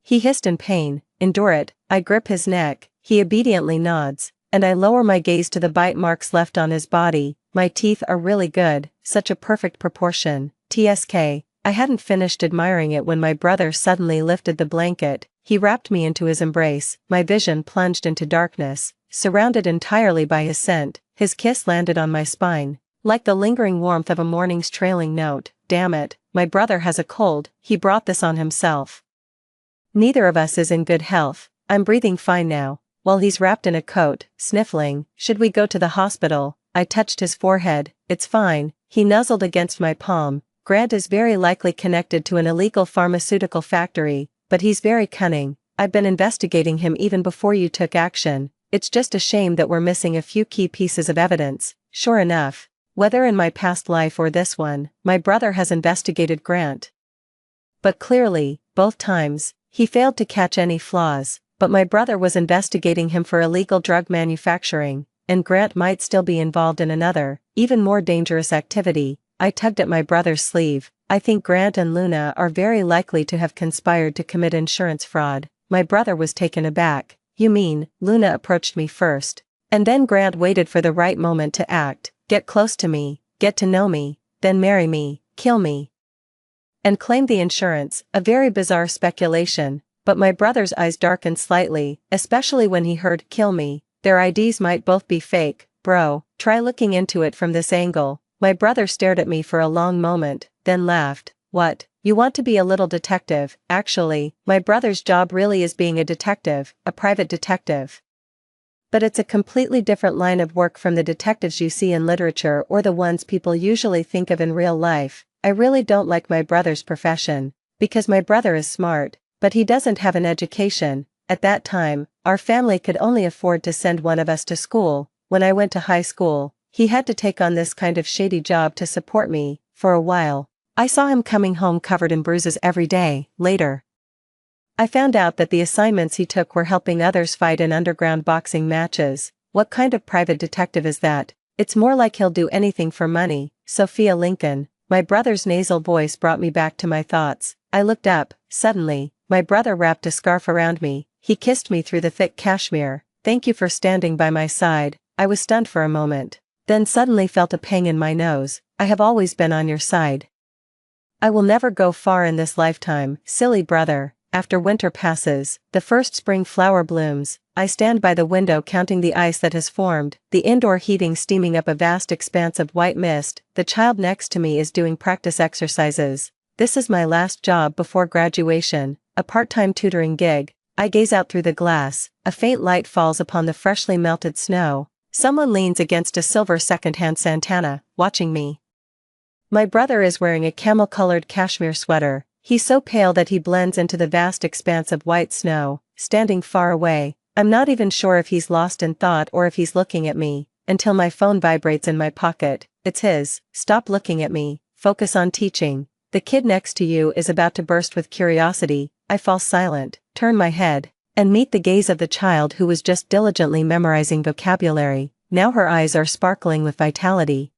He hissed in pain. Endure it. I grip his neck, he obediently nods, and I lower my gaze to the bite marks left on his body. My teeth are really good, such a perfect proportion. TSK. I hadn't finished admiring it when my brother suddenly lifted the blanket. He wrapped me into his embrace. My vision plunged into darkness, surrounded entirely by his scent. His kiss landed on my spine, like the lingering warmth of a morning's trailing note. Damn it, my brother has a cold, he brought this on himself. Neither of us is in good health. I'm breathing fine now, while he's wrapped in a coat, sniffling. Should we go to the hospital? I touched his forehead. It's fine. He nuzzled against my palm. Grant is very likely connected to an illegal pharmaceutical factory, but he's very cunning. I've been investigating him even before you took action. It's just a shame that we're missing a few key pieces of evidence. Sure enough, whether in my past life or this one, my brother has investigated Grant. But clearly, both times, he failed to catch any flaws. But my brother was investigating him for illegal drug manufacturing, and Grant might still be involved in another, even more dangerous activity. I tugged at my brother's sleeve. I think Grant and Luna are very likely to have conspired to commit insurance fraud. My brother was taken aback. You mean, Luna approached me first, and then Grant waited for the right moment to act, get close to me, get to know me, then marry me, kill me, and claim the insurance? A very bizarre speculation. But my brother's eyes darkened slightly, especially when he heard kill me. Their IDs might both be fake. Bro, try looking into it from this angle. My brother stared at me for a long moment, then laughed. What? You want to be a little detective? Actually, my brother's job really is being a detective, a private detective. But it's a completely different line of work from the detectives you see in literature or the ones people usually think of in real life. I really don't like my brother's profession, because my brother is smart, but he doesn't have an education. At that time, our family could only afford to send one of us to school. When I went to high school, he had to take on this kind of shady job to support me. For a while, I saw him coming home covered in bruises every day. Later, I found out that the assignments he took were helping others fight in underground boxing matches. What kind of private detective is that? It's more like he'll do anything for money. Sophia Lincoln. My brother's nasal voice brought me back to my thoughts. I looked up. Suddenly, my brother wrapped a scarf around me. He kissed me through the thick cashmere. Thank you for standing by my side. I was stunned for a moment, then suddenly felt a pang in my nose. I have always been on your side. I will never go far in this lifetime, silly brother. After winter passes, the first spring flower blooms. I stand by the window counting the ice that has formed, the indoor heating steaming up a vast expanse of white mist. The child next to me is doing practice exercises. This is my last job before graduation, a part-time tutoring gig. I gaze out through the glass. A faint light falls upon the freshly melted snow. Someone leans against a silver second-hand Santana, watching me. My brother is wearing a camel-colored cashmere sweater. He's so pale that he blends into the vast expanse of white snow, standing far away. I'm not even sure if he's lost in thought or if he's looking at me, until my phone vibrates in my pocket. It's his. Stop looking at me. Focus on teaching. The kid next to you is about to burst with curiosity. I fall silent, turn my head, and meet the gaze of the child who was just diligently memorizing vocabulary. Now her eyes are sparkling with vitality.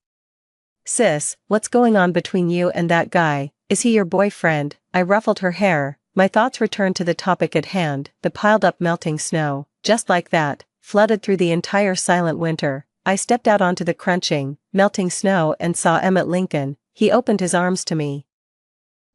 Sis, what's going on between you and that guy? Is he your boyfriend? I ruffled her hair. My thoughts returned to the topic at hand, the piled-up melting snow. Just like that, flooded through the entire silent winter. I stepped out onto the crunching, melting snow and saw Emmett Lincoln. He opened his arms to me.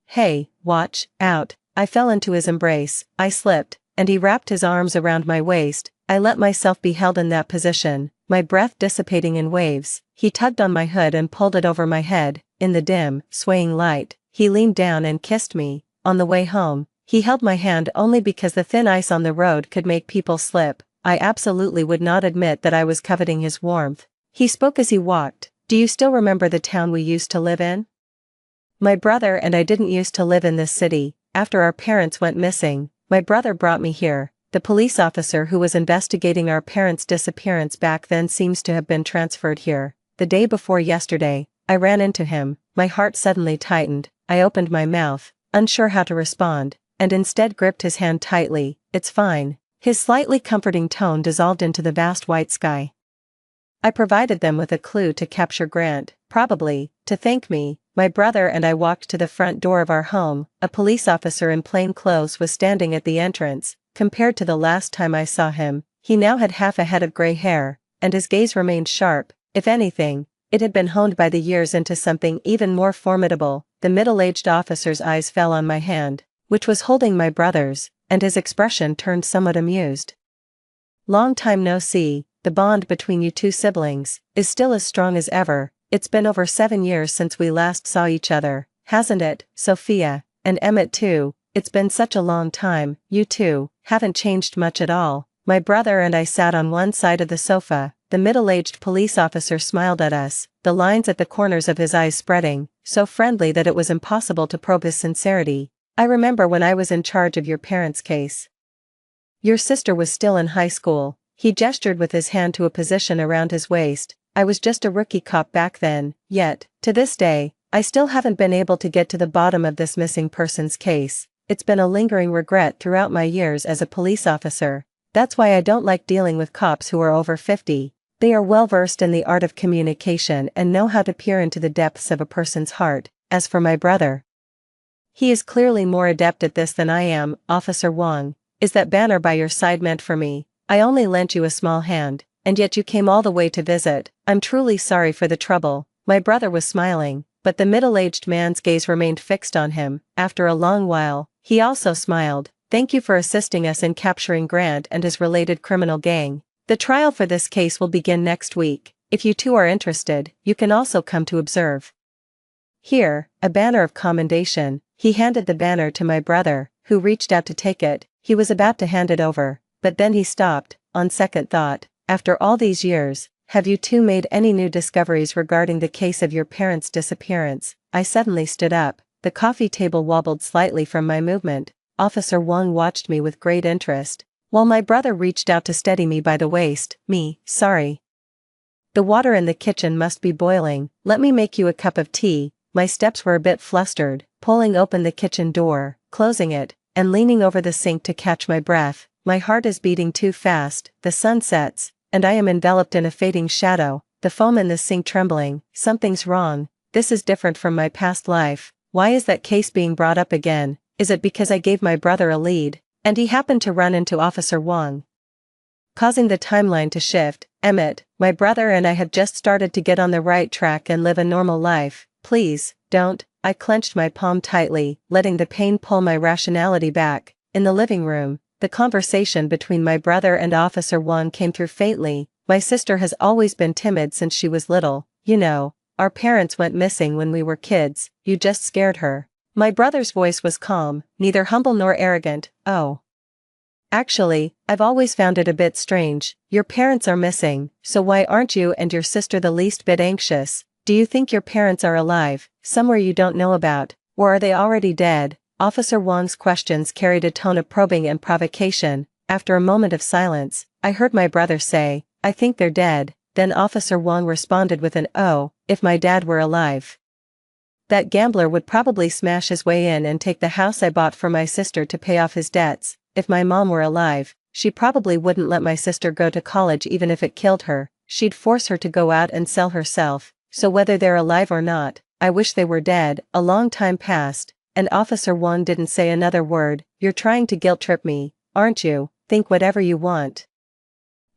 "Hey, watch out." I fell into his embrace, I slipped, and he wrapped his arms around my waist. I let myself be held in that position, my breath dissipating in waves. He tugged on my hood and pulled it over my head. In the dim, swaying light, he leaned down and kissed me. On the way home, he held my hand only because the thin ice on the road could make people slip. I absolutely would not admit that I was coveting his warmth. He spoke as he walked. "Do you still remember the town we used to live in? My brother and I didn't used to live in this city. After our parents went missing, my brother brought me here. The police officer who was investigating our parents' disappearance back then seems to have been transferred here. The day before yesterday, I ran into him. My heart suddenly tightened. I opened my mouth, unsure how to respond, and instead gripped his hand tightly. "It's fine." His slightly comforting tone dissolved into the vast white sky. I provided them with a clue to capture Grant, probably, to thank me. My brother and I walked to the front door of our home. A police officer in plain clothes was standing at the entrance. Compared to the last time I saw him, he now had half a head of gray hair, and his gaze remained sharp. If anything, it had been honed by the years into something even more formidable. The middle-aged officer's eyes fell on my hand, which was holding my brother's, and his expression turned somewhat amused. "Long time no see. The bond between you two siblings is still as strong as ever. It's been over 7 years since we last saw each other, hasn't it, Sophia? And Emmett too. It's been such a long time. You two haven't changed much at all." My brother and I sat on one side of the sofa. The middle-aged police officer smiled at us, the lines at the corners of his eyes spreading, so friendly that it was impossible to probe his sincerity. "I remember when I was in charge of your parents' case. Your sister was still in high school." He gestured with his hand to a position around his waist. "I was just a rookie cop back then, yet, to this day, I still haven't been able to get to the bottom of this missing persons case. It's been a lingering regret throughout my years as a police officer. That's why I don't like dealing with cops who are over 50. They are well versed in the art of communication and know how to peer into the depths of a person's heart. As for my brother, he is clearly more adept at this than I am." "Officer Wong, is that banner by your side meant for me? I only lent you a small hand, and yet you came all the way to visit. I'm truly sorry for the trouble." My brother was smiling, but the middle-aged man's gaze remained fixed on him. After a long while, he also smiled. "Thank you for assisting us in capturing Grant and his related criminal gang. The trial for this case will begin next week. If you two are interested, you can also come to observe. Here, a banner of commendation." He handed the banner to my brother, who reached out to take it. He was about to hand it over, but then he stopped. "On second thought, after all these years, have you two made any new discoveries regarding the case of your parents' disappearance?" I suddenly stood up. The coffee table wobbled slightly from my movement. Officer Wong watched me with great interest, while my brother reached out to steady me by the waist. Sorry. The water in the kitchen must be boiling. Let me make you a cup of tea." My steps were a bit flustered, pulling open the kitchen door, closing it, and leaning over the sink to catch my breath. My heart is beating too fast. The sun sets, and I am enveloped in a fading shadow, the foam in the sink trembling. Something's wrong. This is different from my past life. Why is that case being brought up again? Is it because I gave my brother a lead, and he happened to run into Officer Wong, causing the timeline to shift? "Emmett, my brother and I have just started to get on the right track and live a normal life. Please, don't." I clenched my palm tightly, letting the pain pull my rationality back. In the living room, the conversation between my brother and Officer Wong came through faintly. "My sister has always been timid since she was little. You know, our parents went missing when we were kids. You just scared her." My brother's voice was calm, neither humble nor arrogant. "Oh. Actually, I've always found it a bit strange. Your parents are missing, so why aren't you and your sister the least bit anxious? Do you think your parents are alive, somewhere you don't know about, or are they already dead?" Officer Wong's questions carried a tone of probing and provocation. After a moment of silence, I heard my brother say, "I think they're dead." Then Officer Wong responded with an "Oh, if my dad were alive. That gambler would probably smash his way in and take the house I bought for my sister to pay off his debts. If my mom were alive, she probably wouldn't let my sister go to college even if it killed her. She'd force her to go out and sell herself. So whether they're alive or not, I wish they were dead." A long time passed, and Officer Wong didn't say another word. "You're trying to guilt trip me, aren't you? Think whatever you want."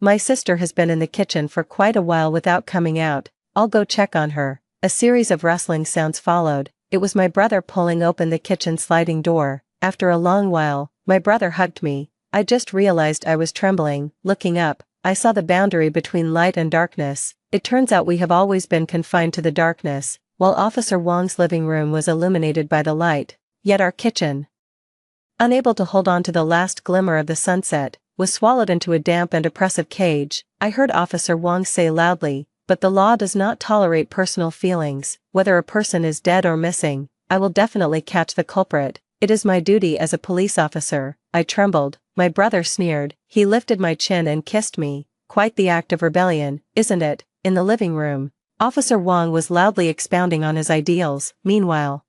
My sister has been in the kitchen for quite a while without coming out. I'll go check on her." A series of rustling sounds followed. It was my brother pulling open the kitchen sliding door. After a long while, my brother hugged me. I just realized I was trembling. Looking up, I saw the boundary between light and darkness. It turns out we have always been confined to the darkness, while Officer Wong's living room was illuminated by the light. Yet our kitchen, unable to hold on to the last glimmer of the sunset, was swallowed into a damp and oppressive cage. I heard Officer Wong say loudly, "But the law does not tolerate personal feelings. Whether a person is dead or missing, I will definitely catch the culprit. It is my duty as a police officer." I trembled. My brother sneered. He lifted my chin and kissed me. "Quite the act of rebellion, isn't it?" In the living room, Officer Wong was loudly expounding on his ideals. Meanwhile,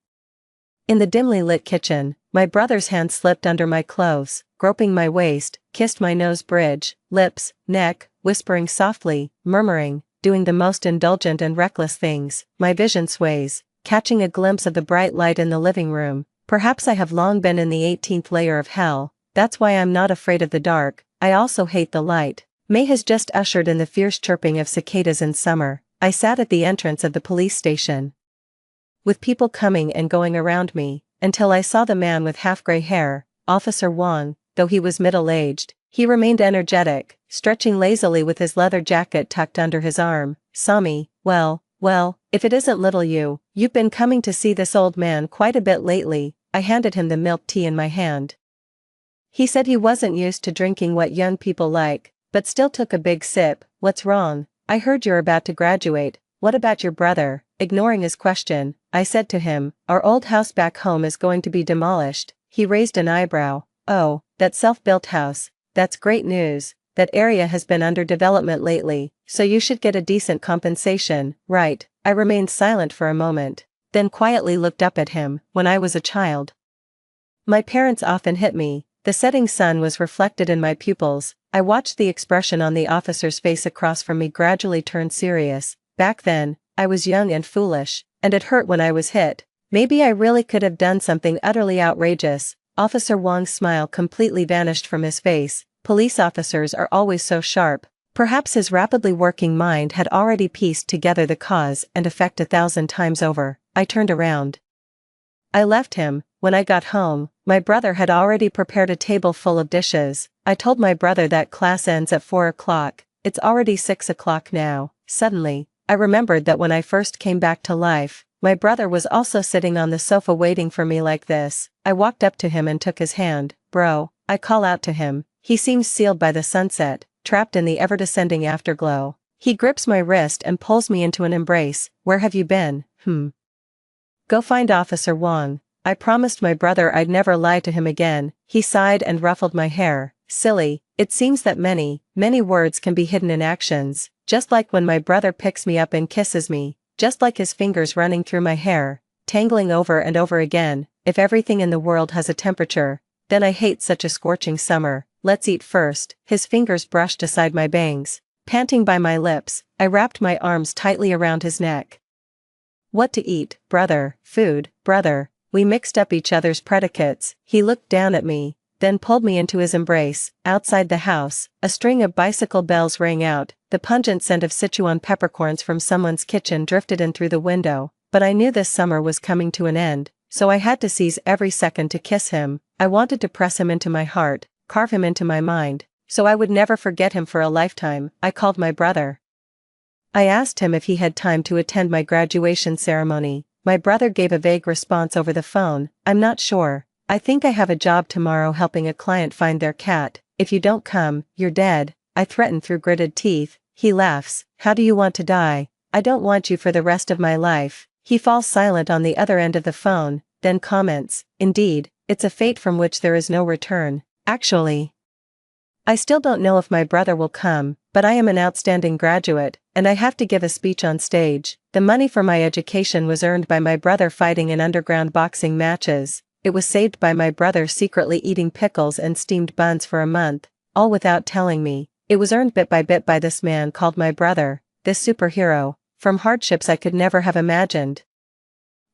in the dimly lit kitchen, my brother's hand slipped under my clothes, groping my waist, kissed my nose bridge, lips, neck, whispering softly, murmuring, doing the most indulgent and reckless things. My vision sways, catching a glimpse of the bright light in the living room. Perhaps I have long been in the 18th layer of hell. That's why I'm not afraid of the dark. I also hate the light. May has just ushered in the fierce chirping of cicadas in summer. I sat at the entrance of the police station, with people coming and going around me, until I saw the man with half-gray hair. Officer Wong, though he was middle-aged, he remained energetic, stretching lazily with his leather jacket tucked under his arm. "Saw me? Well, if it isn't little you. You've been coming to see this old man quite a bit lately." I handed him the milk tea in my hand. He said he wasn't used to drinking what young people like, but still took a big sip. "What's wrong? I heard you're about to graduate. What about your brother?" Ignoring his question, I said to him, "Our old house back home is going to be demolished." He raised an eyebrow. "Oh, that self-built house. That's great news. That area has been under development lately, so you should get a decent compensation, right?" I remained silent for a moment, then quietly looked up at him. "When I was a child, my parents often hit me." The setting sun was reflected in my pupils. I watched the expression on the officer's face across from me gradually turn serious. Back then, I was young and foolish, and it hurt when I was hit. Maybe I really could have done something utterly outrageous. Officer Wong's smile completely vanished from his face. Police officers are always so sharp. Perhaps his rapidly working mind had already pieced together the cause and effect 1,000 times over. I turned around. I left him. When I got home, my brother had already prepared a table full of dishes. I told my brother that class ends at 4 o'clock. It's already 6 o'clock now. Suddenly, I remembered that when I first came back to life, my brother was also sitting on the sofa waiting for me like this. I walked up to him and took his hand. "Bro," I call out to him. He seems sealed by the sunset, trapped in the ever-descending afterglow. He grips my wrist and pulls me into an embrace. "Where have you been?" "Go find Officer Wong." I promised my brother I'd never lie to him again. He sighed and ruffled my hair. "Silly, it seems that many words can be hidden in actions. Just like when my brother picks me up and kisses me. Just like his fingers running through my hair, tangling over and over again. If everything in the world has a temperature, then I hate such a scorching summer. Let's eat first." His fingers brushed aside my bangs. Panting by my lips, I wrapped my arms tightly around his neck. "What to eat, brother?" "Food, brother." We mixed up each other's predicates. He looked down at me, then pulled me into his embrace. Outside the house, a string of bicycle bells rang out. The pungent scent of Sichuan peppercorns from someone's kitchen drifted in through the window. But I knew this summer was coming to an end, so I had to seize every second to kiss him. I wanted to press him into my heart, carve him into my mind, so I would never forget him for a lifetime. I called my brother. I asked him if he had time to attend my graduation ceremony. My brother gave a vague response over the phone. "I'm not sure. I think I have a job tomorrow helping a client find their cat. If you don't come, you're dead." I threatened through gritted teeth. He laughs. "How do you want to die?" "I don't want you for the rest of my life." He falls silent on the other end of the phone, then comments, "Indeed, it's a fate from which there is no return." Actually, I still don't know if my brother will come, but I am an outstanding graduate, and I have to give a speech on stage. The money for my education was earned by my brother fighting in underground boxing matches. It was saved by my brother secretly eating pickles and steamed buns for a month, all without telling me. It was earned bit by this man called my brother, this superhero, from hardships I could never have imagined.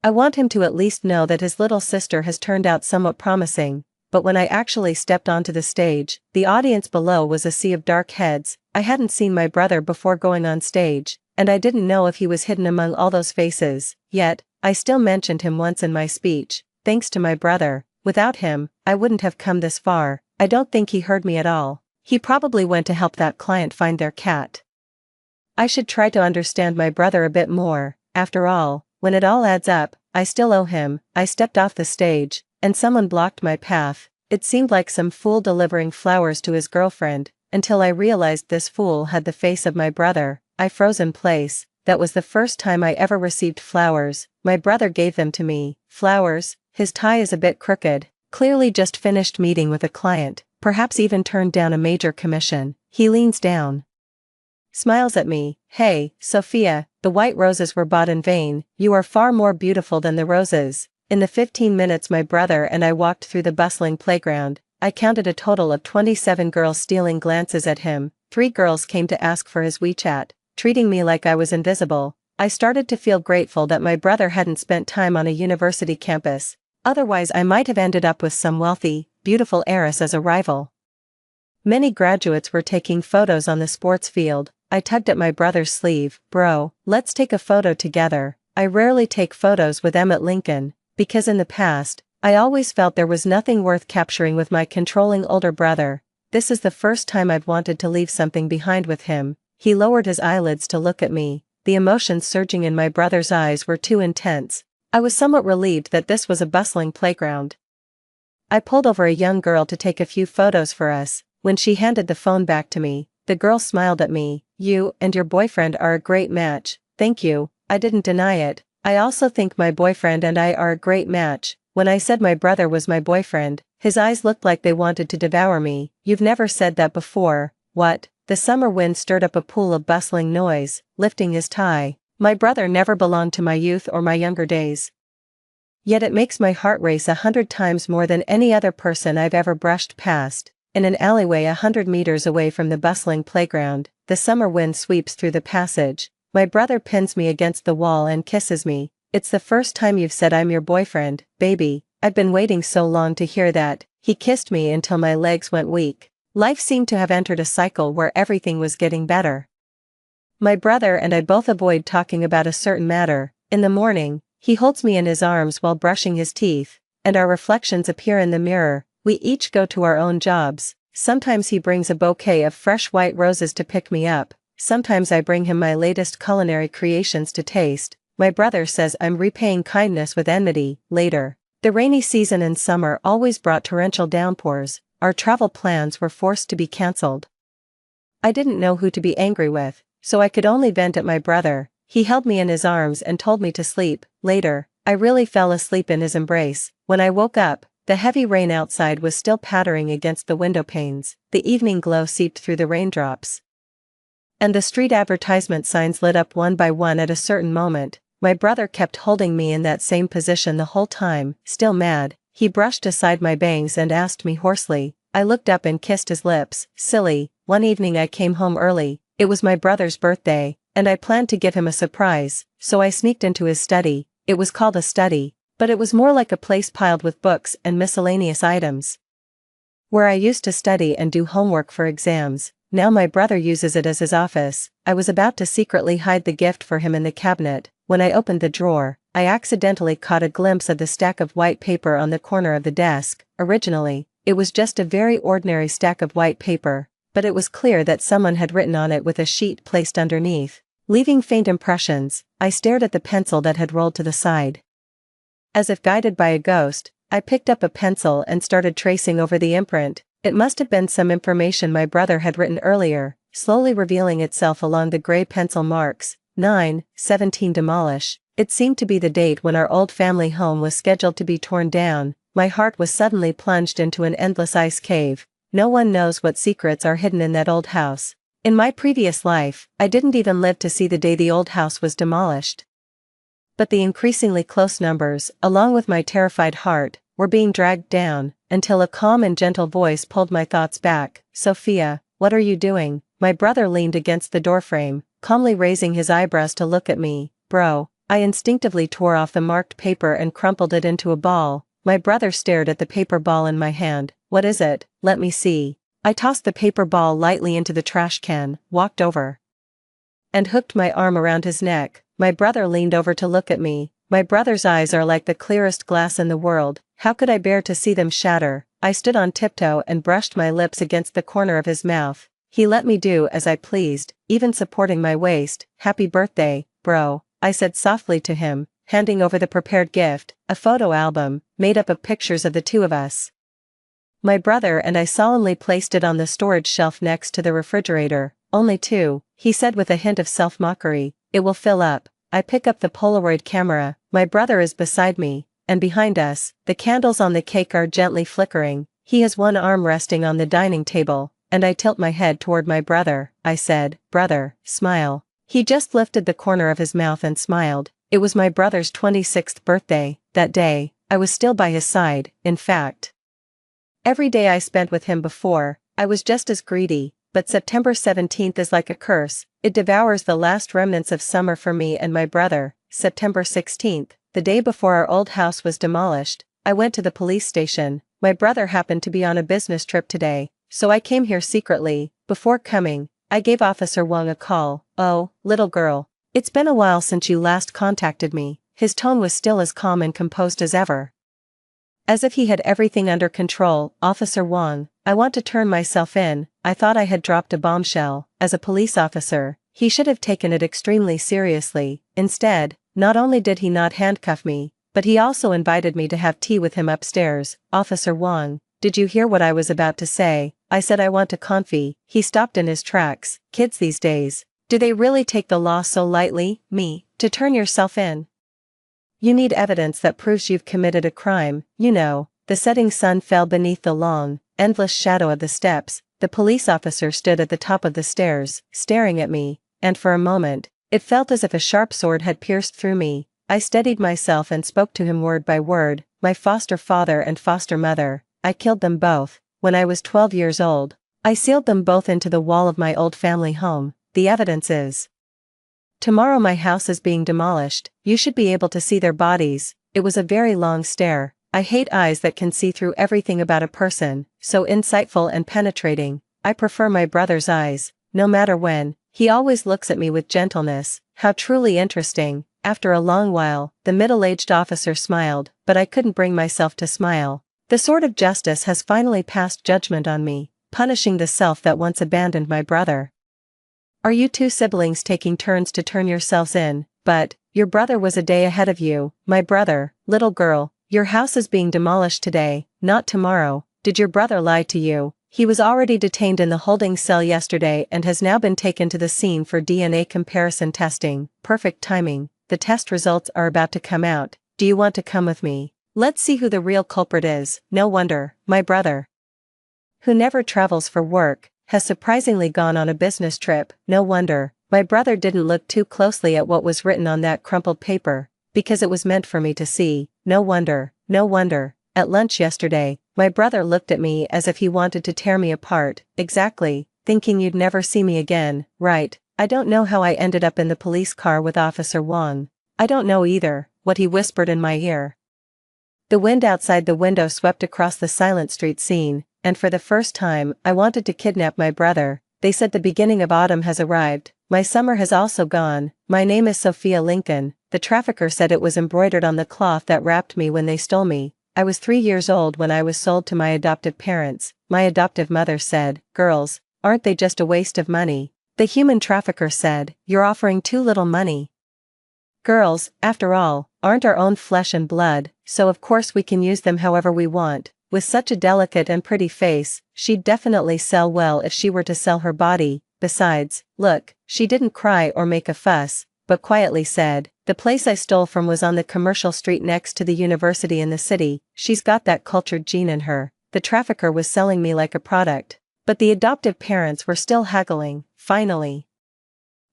I want him to at least know that his little sister has turned out somewhat promising. but when I actually stepped onto the stage, the audience below was a sea of dark heads. I hadn't seen my brother before going on stage, and I didn't know if he was hidden among all those faces, yet, I still mentioned him once in my speech. Thanks to my brother. Without him, I wouldn't have come this far. I don't think he heard me at all. He probably went to help that client find their cat. I should try to understand my brother a bit more. After all, when it all adds up, I still owe him. I stepped off the stage, and someone blocked my path. It seemed like some fool delivering flowers to his girlfriend, until I realized this fool had the face of my brother. I froze in place. That was the first time I ever received flowers. My brother gave them to me. Flowers? His tie is a bit crooked. Clearly just finished meeting with a client, perhaps even turned down a major commission. He leans down, smiles at me. Hey, Sophia, the white roses were bought in vain. You are far more beautiful than the roses. In the 15 minutes my brother and I walked through the bustling playground, I counted a total of 27 girls stealing glances at him. 3 girls came to ask for his WeChat, treating me like I was invisible. I started to feel grateful that my brother hadn't spent time on a university campus. Otherwise I might have ended up with some wealthy, beautiful heiress as a rival. Many graduates were taking photos on the sports field. I tugged at my brother's sleeve. Bro, let's take a photo together. I rarely take photos with Emmett Lincoln, because in the past, I always felt there was nothing worth capturing with my controlling older brother. This is the first time I've wanted to leave something behind with him. He lowered his eyelids to look at me. The emotions surging in my brother's eyes were too intense. I was somewhat relieved that this was a bustling playground. I pulled over a young girl to take a few photos for us. When she handed the phone back to me, the girl smiled at me. You and your boyfriend are a great match. Thank you. I didn't deny it. I also think my boyfriend and I are a great match. When I said my brother was my boyfriend, his eyes looked like they wanted to devour me. You've never said that before. What? The summer wind stirred up a pool of bustling noise, lifting his tie. My brother never belonged to my youth or my younger days. Yet it makes my heart race 100 times more than any other person I've ever brushed past. In an alleyway 100 meters away from the bustling playground, the summer wind sweeps through the passage. My brother pins me against the wall and kisses me. It's the first time you've said I'm your boyfriend, baby. I've been waiting so long to hear that. He kissed me until my legs went weak. Life seemed to have entered a cycle where everything was getting better. My brother and I both avoid talking about a certain matter. In the morning, he holds me in his arms while brushing his teeth, and our reflections appear in the mirror. We each go to our own jobs. Sometimes he brings a bouquet of fresh white roses to pick me up. Sometimes I bring him my latest culinary creations to taste. My brother says I'm repaying kindness with enmity. Later, the rainy season in summer always brought torrential downpours. Our travel plans were forced to be cancelled. I didn't know who to be angry with, so I could only vent at my brother. He held me in his arms and told me to sleep. Later, I really fell asleep in his embrace. When I woke up, the heavy rain outside was still pattering against the window panes. The evening glow seeped through the raindrops, and the street advertisement signs lit up one by one at a certain moment. My brother kept holding me in that same position the whole time. Still mad, he brushed aside my bangs and asked me hoarsely. I looked up and kissed his lips. Silly. One evening I came home early. It was my brother's birthday, and I planned to give him a surprise, so I sneaked into his study. It was called a study, but it was more like a place piled with books and miscellaneous items, where I used to study and do homework for exams. Now my brother uses it as his office. I was about to secretly hide the gift for him in the cabinet. When I opened the drawer, I accidentally caught a glimpse of the stack of white paper on the corner of the desk. Originally, it was just a very ordinary stack of white paper, but it was clear that someone had written on it with a sheet placed underneath, leaving faint impressions. I stared at the pencil that had rolled to the side. As if guided by a ghost, I picked up a pencil and started tracing over the imprint. It must have been some information my brother had written earlier, slowly revealing itself along the gray pencil marks. 9/17 demolish. It seemed to be the date when our old family home was scheduled to be torn down. My heart was suddenly plunged into an endless ice cave. No one knows what secrets are hidden in that old house. In my previous life, I didn't even live to see the day the old house was demolished. But the increasingly close numbers, along with my terrified heart, were being dragged down, until a calm and gentle voice pulled my thoughts back. Sophia, what are you doing? My brother leaned against the doorframe, calmly raising his eyebrows to look at me. Bro. I instinctively tore off the marked paper and crumpled it into a ball. My brother stared at the paper ball in my hand. What is it? Let me see. I tossed the paper ball lightly into the trash can, walked over, and hooked my arm around his neck. My brother leaned over to look at me. My brother's eyes are like the clearest glass in the world. How could I bear to see them shatter? I stood on tiptoe and brushed my lips against the corner of his mouth. He let me do as I pleased, even supporting my waist. Happy birthday, bro, I said softly to him, handing over the prepared gift, a photo album, made up of pictures of the two of us. My brother and I solemnly placed it on the storage shelf next to the refrigerator. Only two, he said with a hint of self-mockery. It will fill up. I pick up the Polaroid camera. My brother is beside me, and behind us, the candles on the cake are gently flickering. He has one arm resting on the dining table, and I tilt my head toward my brother. I said, brother, smile. He just lifted the corner of his mouth and smiled. It was my brother's 26th birthday. That day, I was still by his side. In fact, every day I spent with him before, I was just as greedy. But September 17th is like a curse. It devours the last remnants of summer for me and my brother. September 16th, the day before our old house was demolished, I went to the police station. My brother happened to be on a business trip today, so I came here secretly. Before coming, I gave Officer Wong a call. Oh, little girl, it's been a while since you last contacted me. His tone was still as calm and composed as ever, as if he had everything under control. Officer Wong, I want to turn myself in. I thought I had dropped a bombshell. As a police officer, he should have taken it extremely seriously. Instead, not only did he not handcuff me, but he also invited me to have tea with him upstairs. Officer Wong, did you hear what I was about to say? I said I want a confie. He stopped in his tracks. Kids these days, do they really take the law so lightly? Me, to turn yourself in? You need evidence that proves you've committed a crime. You know, the setting sun fell beneath the long, endless shadow of the steps. The police officer stood at the top of the stairs, staring at me, and for a moment, it felt as if a sharp sword had pierced through me. I steadied myself and spoke to him word by word. My foster father and foster mother, I killed them both. When I was 12 years old, I sealed them both into the wall of my old family home. The evidence is. Tomorrow my house is being demolished. You should be able to see their bodies. It was a very long stare. I hate eyes that can see through everything about a person, so insightful and penetrating. I prefer my brother's eyes. No matter when, he always looks at me with gentleness. How truly interesting. After a long while, the middle-aged officer smiled, but I couldn't bring myself to smile. The sword of justice has finally passed judgment on me, punishing the self that once abandoned my brother. Are you two siblings taking turns to turn yourselves in? But your brother was a day ahead of you. My brother, little girl, your house is being demolished today, not tomorrow. Did your brother lie to you? He was already detained in the holding cell yesterday and has now been taken to the scene for DNA comparison testing. Perfect timing. The test results are about to come out. Do you want to come with me? Let's see who the real culprit is. No wonder, my brother, who never travels for work, has surprisingly gone on a business trip. No wonder, my brother didn't look too closely at what was written on that crumpled paper, because it was meant for me to see. No wonder, no wonder. At lunch yesterday, my brother looked at me as if he wanted to tear me apart. Exactly, thinking you'd never see me again. Right, I don't know how I ended up in the police car with Officer Wong. I don't know either, what he whispered in my ear. The wind outside the window swept across the silent street scene, and for the first time, I wanted to kidnap my brother. They said the beginning of autumn has arrived. My summer has also gone. My name is Sophia Lincoln. The trafficker said it was embroidered on the cloth that wrapped me when they stole me. I was 3 years old when I was sold to my adoptive parents. My adoptive mother said, girls, aren't they just a waste of money? The human trafficker said, you're offering too little money. Girls, after all, aren't our own flesh and blood, so of course we can use them however we want. With such a delicate and pretty face, she'd definitely sell well if she were to sell her body. Besides, look, she didn't cry or make a fuss, but quietly said, the place I stole from was on the commercial street next to the university in the city. She's got that cultured gene in her. The trafficker was selling me like a product. But the adoptive parents were still haggling. Finally,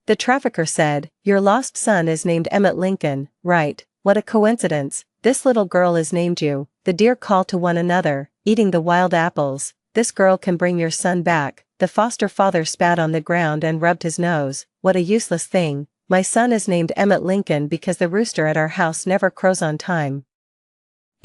the trafficker said, your lost son is named Emmett Lincoln, right? What a coincidence. This little girl is named you. The deer call to one another, eating the wild apples. This girl can bring your son back. The foster father spat on the ground and rubbed his nose. What a useless thing. My son is named Emmett Lincoln because the rooster at our house never crows on time.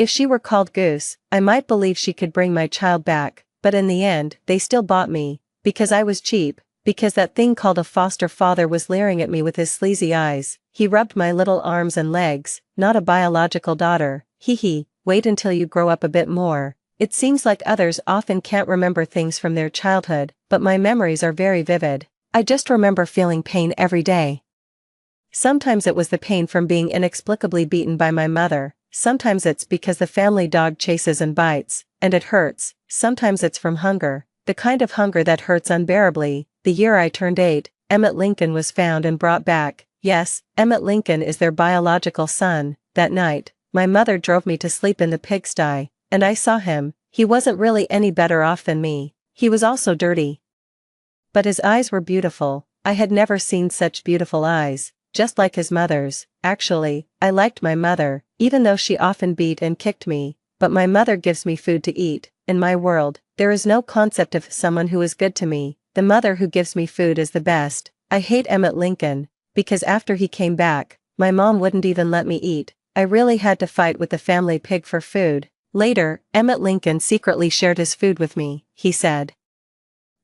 If she were called Goose, I might believe she could bring my child back, but in the end, they still bought me, because I was cheap, because that thing called a foster father was leering at me with his sleazy eyes. He rubbed my little arms and legs. Not a biological daughter, hee. Wait until you grow up a bit more. It seems like others often can't remember things from their childhood, but my memories are very vivid. I just remember feeling pain every day. Sometimes it was the pain from being inexplicably beaten by my mother, sometimes it's because the family dog chases and bites, and it hurts, sometimes it's from hunger, the kind of hunger that hurts unbearably. The year I turned 8, Emmett Lincoln was found and brought back. Yes, Emmett Lincoln is their biological son. That night, my mother drove me to sleep in the pigsty, and I saw him. He wasn't really any better off than me. He was also dirty. But his eyes were beautiful. I had never seen such beautiful eyes, just like his mother's. Actually, I liked my mother, even though she often beat and kicked me, but my mother gives me food to eat. In my world, there is no concept of someone who is good to me. The mother who gives me food is the best. I hate Emmett Lincoln, because after he came back, my mom wouldn't even let me eat. I really had to fight with the family pig for food. Later, Emmett Lincoln secretly shared his food with me. He said,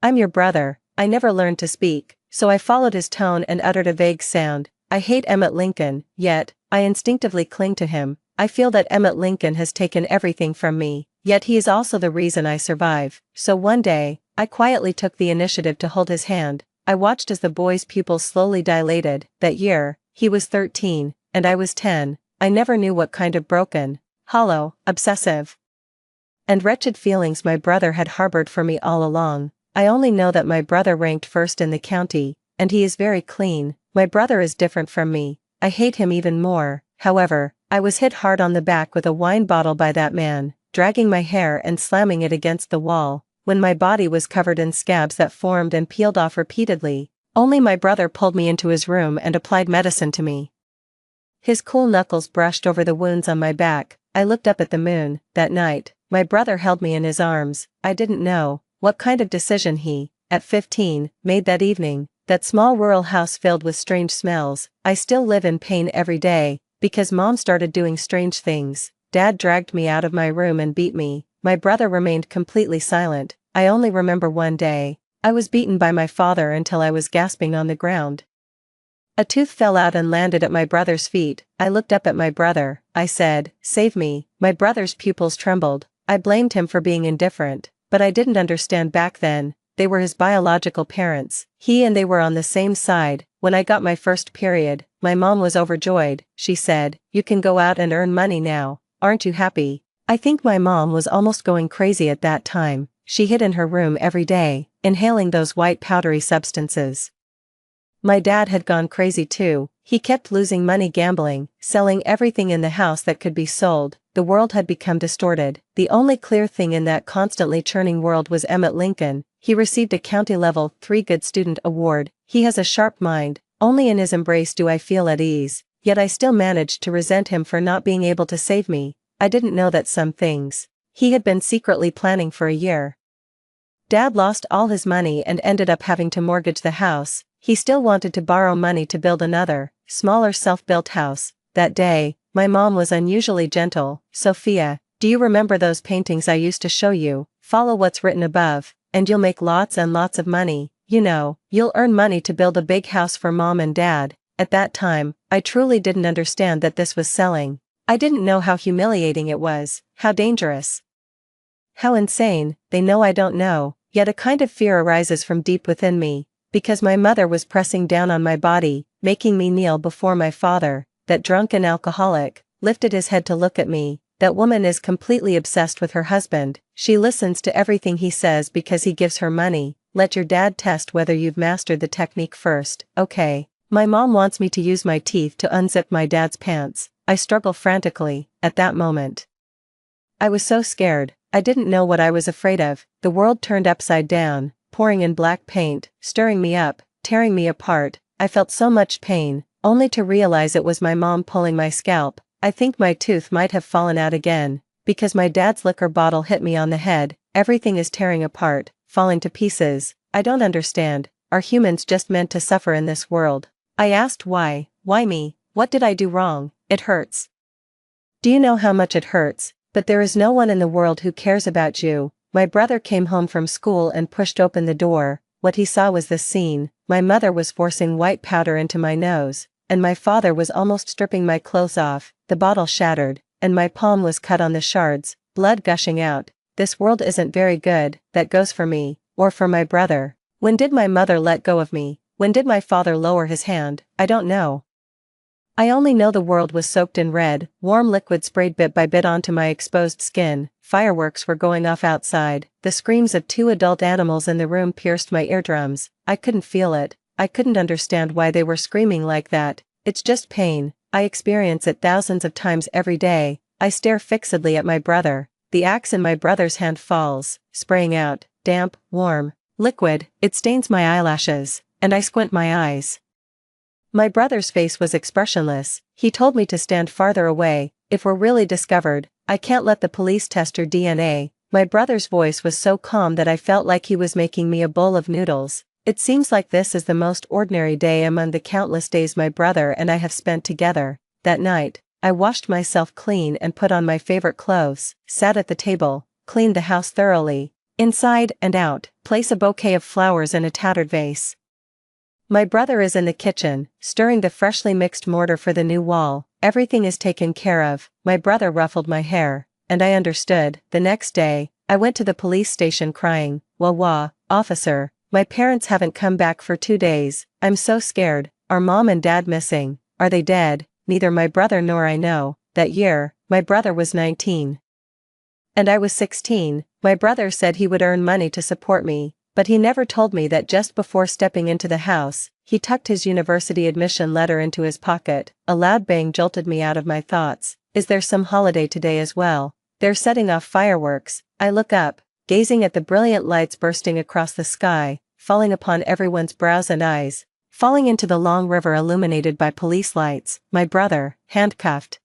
"I'm your brother." I never learned to speak, so I followed his tone and uttered a vague sound. I hate Emmett Lincoln, yet, I instinctively cling to him. I feel that Emmett Lincoln has taken everything from me, yet he is also the reason I survive. So one day, I quietly took the initiative to hold his hand. I watched as the boy's pupils slowly dilated. That year, he was 13, and I was 10. I never knew what kind of broken, hollow, obsessive, and wretched feelings my brother had harbored for me all along. I only know that my brother ranked first in the county, and he is very clean. My brother is different from me. I hate him even more. However, I was hit hard on the back with a wine bottle by that man, dragging my hair and slamming it against the wall, when my body was covered in scabs that formed and peeled off repeatedly. Only my brother pulled me into his room and applied medicine to me. His cool knuckles brushed over the wounds on my back. I looked up at the moon. That night, my brother held me in his arms. I didn't know what kind of decision he, at 15, made that evening. That small rural house filled with strange smells. I still live in pain every day, because Mom started doing strange things. Dad dragged me out of my room and beat me. My brother remained completely silent. I only remember one day. I was beaten by my father until I was gasping on the ground. A tooth fell out and landed at my brother's feet. I looked up at my brother. I said, "Save me." My brother's pupils trembled. I blamed him for being indifferent, but I didn't understand back then. They were his biological parents. He and they were on the same side. When I got my first period, my mom was overjoyed. She said, "You can go out and earn money now. Aren't you happy?" I think my mom was almost going crazy at that time. She hid in her room every day, inhaling those white powdery substances. My dad had gone crazy too. He kept losing money gambling, selling everything in the house that could be sold. The world had become distorted. The only clear thing in that constantly churning world was Emmett Lincoln. He received a county level 3 Good Student Award. He has a sharp mind. Only in his embrace do I feel at ease. Yet I still managed to resent him for not being able to save me. I didn't know that some things he had been secretly planning for a year. Dad lost all his money and ended up having to mortgage the house. He still wanted to borrow money to build another, smaller self-built house. That day, my mom was unusually gentle. "Sophia, do you remember those paintings I used to show you? Follow what's written above, and you'll make lots and lots of money. You know, you'll earn money to build a big house for Mom and Dad." At that time, I truly didn't understand that this was selling. I didn't know how humiliating it was, how dangerous, how insane. They know I don't know, yet a kind of fear arises from deep within me. Because my mother was pressing down on my body, making me kneel before my father. That drunken alcoholic lifted his head to look at me. That woman is completely obsessed with her husband. She listens to everything he says because he gives her money. Let your dad test whether you've mastered the technique first. Okay. My mom wants me to use my teeth to unzip my dad's pants. I struggle frantically. At that moment, I was so scared. I didn't know what I was afraid of. The world turned upside down, pouring in black paint, stirring me up, tearing me apart. I felt so much pain, only to realize it was my mom pulling my scalp. I think my tooth might have fallen out again, because my dad's liquor bottle hit me on the head. Everything is tearing apart, falling to pieces. I don't understand. Are humans just meant to suffer in this world? I asked why me? What did I do wrong? It hurts. Do you know how much it hurts? But there is no one in the world who cares about you. My brother came home from school and pushed open the door. What he saw was this scene. My mother was forcing white powder into my nose, and my father was almost stripping my clothes off. The bottle shattered, and my palm was cut on the shards, blood gushing out. This world isn't very good. That goes for me, or for my brother. When did my mother let go of me? When did my father lower his hand? I don't know. I only know the world was soaked in red, warm liquid sprayed bit by bit onto my exposed skin. Fireworks were going off outside. The screams of 2 adult animals in the room pierced my eardrums. I couldn't feel it. I couldn't understand why they were screaming like that. It's just pain. I experience it thousands of times every day. I stare fixedly at my brother. The axe in my brother's hand falls, spraying out, damp, warm, liquid. It stains my eyelashes, and I squint my eyes. My brother's face was expressionless. He told me to stand farther away. If we're really discovered, I can't let the police test your DNA. My brother's voice was so calm that I felt like he was making me a bowl of noodles. It seems like this is the most ordinary day among the countless days my brother and I have spent together. That night, I washed myself clean and put on my favorite clothes, sat at the table, cleaned the house thoroughly, inside and out, place a bouquet of flowers in a tattered vase. My brother is in the kitchen, stirring the freshly mixed mortar for the new wall. Everything is taken care of. My brother ruffled my hair, and I understood. The next day, I went to the police station crying, "Wah wah, officer, my parents haven't come back for 2 days. I'm so scared. Are mom and dad missing? Are they dead?" Neither my brother nor I know. That year, my brother was 19. And I was 16. My brother said he would earn money to support me. But he never told me that just before stepping into the house, he tucked his university admission letter into his pocket. A loud bang jolted me out of my thoughts. Is there some holiday today as well? They're setting off fireworks. I look up, gazing at the brilliant lights bursting across the sky, falling upon everyone's brows and eyes, falling into the long river illuminated by police lights. My brother, handcuffed,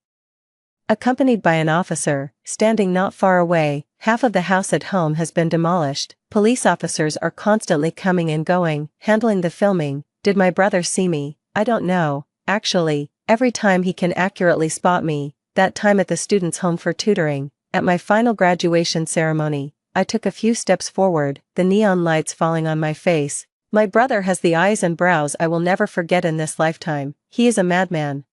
accompanied by an officer, standing not far away. Half of the house at home has been demolished. Police officers are constantly coming and going, handling the filming. Did my brother see me? I don't know. Actually, every time he can accurately spot me. That time at the students' home for tutoring, at my final graduation ceremony, I took a few steps forward, the neon lights falling on my face. My brother has the eyes and brows I will never forget in this lifetime. He is a madman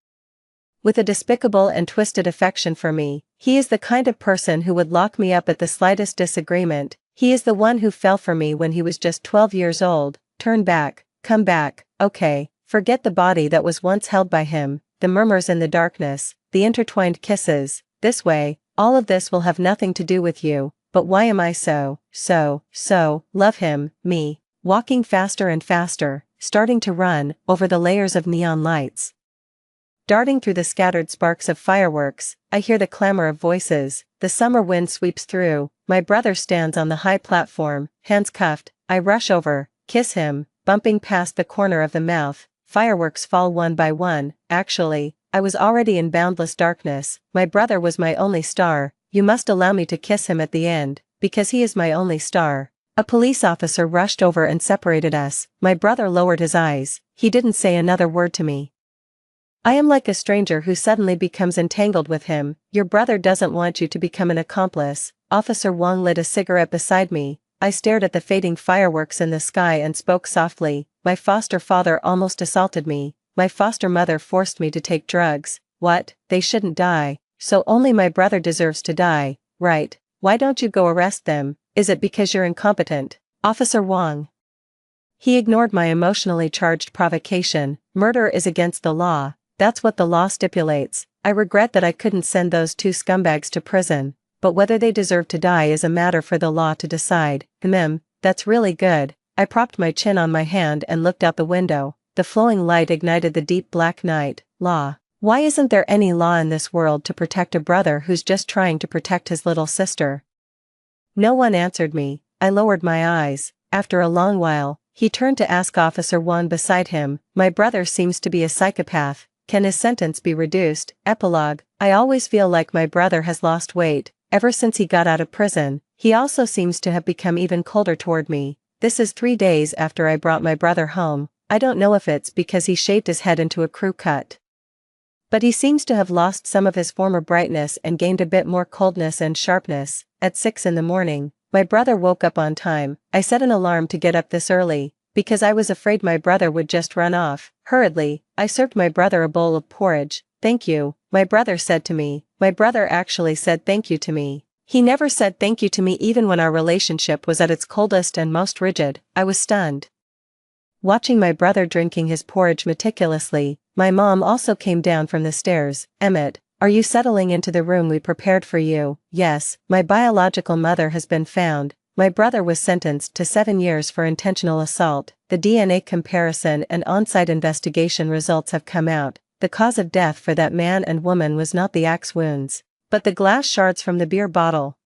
with a despicable and twisted affection for me. He is the kind of person who would lock me up at the slightest disagreement. He is the one who fell for me when he was just 12 years old. Turn back, come back, okay, forget the body that was once held by him, the murmurs in the darkness, the intertwined kisses. This way, all of this will have nothing to do with you. But why am I so love him, me, walking faster and faster, starting to run over the layers of neon lights. Darting through the scattered sparks of fireworks, I hear the clamor of voices. The summer wind sweeps through. My brother stands on the high platform, hands cuffed. I rush over, kiss him, bumping past the corner of the mouth. Fireworks fall one by one. Actually, I was already in boundless darkness. My brother was my only star. You must allow me to kiss him at the end, because he is my only star. A police officer rushed over and separated us. My brother lowered his eyes. He didn't say another word to me. I am like a stranger who suddenly becomes entangled with him. Your brother doesn't want you to become an accomplice. Officer Wong lit a cigarette beside me. I stared at the fading fireworks in the sky and spoke softly. My foster father almost assaulted me. My foster mother forced me to take drugs. What? They shouldn't die. So only my brother deserves to die, right? Why don't you go arrest them? Is it because you're incompetent? Officer Wong. He ignored my emotionally charged provocation. Murder is against the law. That's what the law stipulates. I regret that I couldn't send those 2 scumbags to prison, but whether they deserve to die is a matter for the law to decide. That's really good. I propped my chin on my hand and looked out the window. The flowing light ignited the deep black night. Law. Why isn't there any law in this world to protect a brother who's just trying to protect his little sister? No one answered me. I lowered my eyes. After a long while, he turned to ask Officer Wong beside him, "My brother seems to be a psychopath. Can his sentence be reduced?" Epilogue. I always feel like my brother has lost weight. Ever since he got out of prison, he also seems to have become even colder toward me. This is 3 days after I brought my brother home. I don't know if it's because he shaved his head into a crew cut, But he seems to have lost some of his former brightness and gained a bit more coldness and sharpness. At 6 in the morning, my brother woke up on time. I set an alarm to get up this early, because I was afraid my brother would just run off. Hurriedly, I served my brother a bowl of porridge. "Thank you," my brother said to me. My brother actually said thank you to me. He never said thank you to me even when our relationship was at its coldest and most rigid. I was stunned. Watching my brother drinking his porridge meticulously, my mom also came down from the stairs. "Emmett, are you settling into the room we prepared for you?" "Yes, my biological mother has been found." My brother was sentenced to 7 years for intentional assault. The DNA comparison and on-site investigation results have come out. The cause of death for that man and woman was not the axe wounds, but the glass shards from the beer bottle.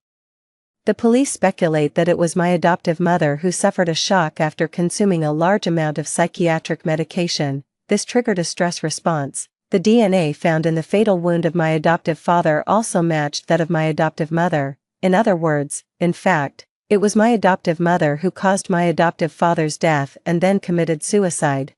The police speculate that it was my adoptive mother who suffered a shock after consuming a large amount of psychiatric medication. This triggered a stress response. The DNA found in the fatal wound of my adoptive father also matched that of my adoptive mother. In other words, in fact, it was my adoptive mother who caused my adoptive father's death and then committed suicide.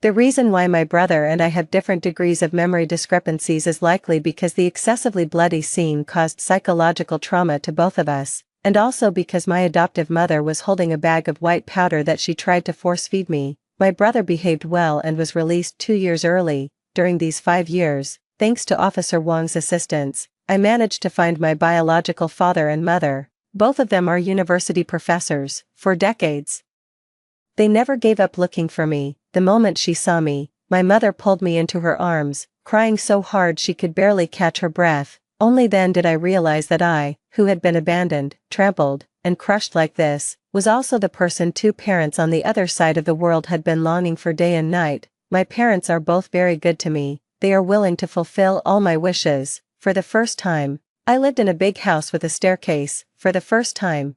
The reason why my brother and I have different degrees of memory discrepancies is likely because the excessively bloody scene caused psychological trauma to both of us, and also because my adoptive mother was holding a bag of white powder that she tried to force-feed me. My brother behaved well and was released 2 years early. During these 5 years, thanks to Officer Wong's assistance, I managed to find my biological father and mother. Both of them are university professors. For decades, they never gave up looking for me. The moment she saw me, my mother pulled me into her arms, crying so hard she could barely catch her breath. Only then did I realize that I, who had been abandoned, trampled, and crushed like this, was also the person 2 parents on the other side of the world had been longing for day and night. My parents are both very good to me. They are willing to fulfill all my wishes. For the first time, I lived in a big house with a staircase. For the first time,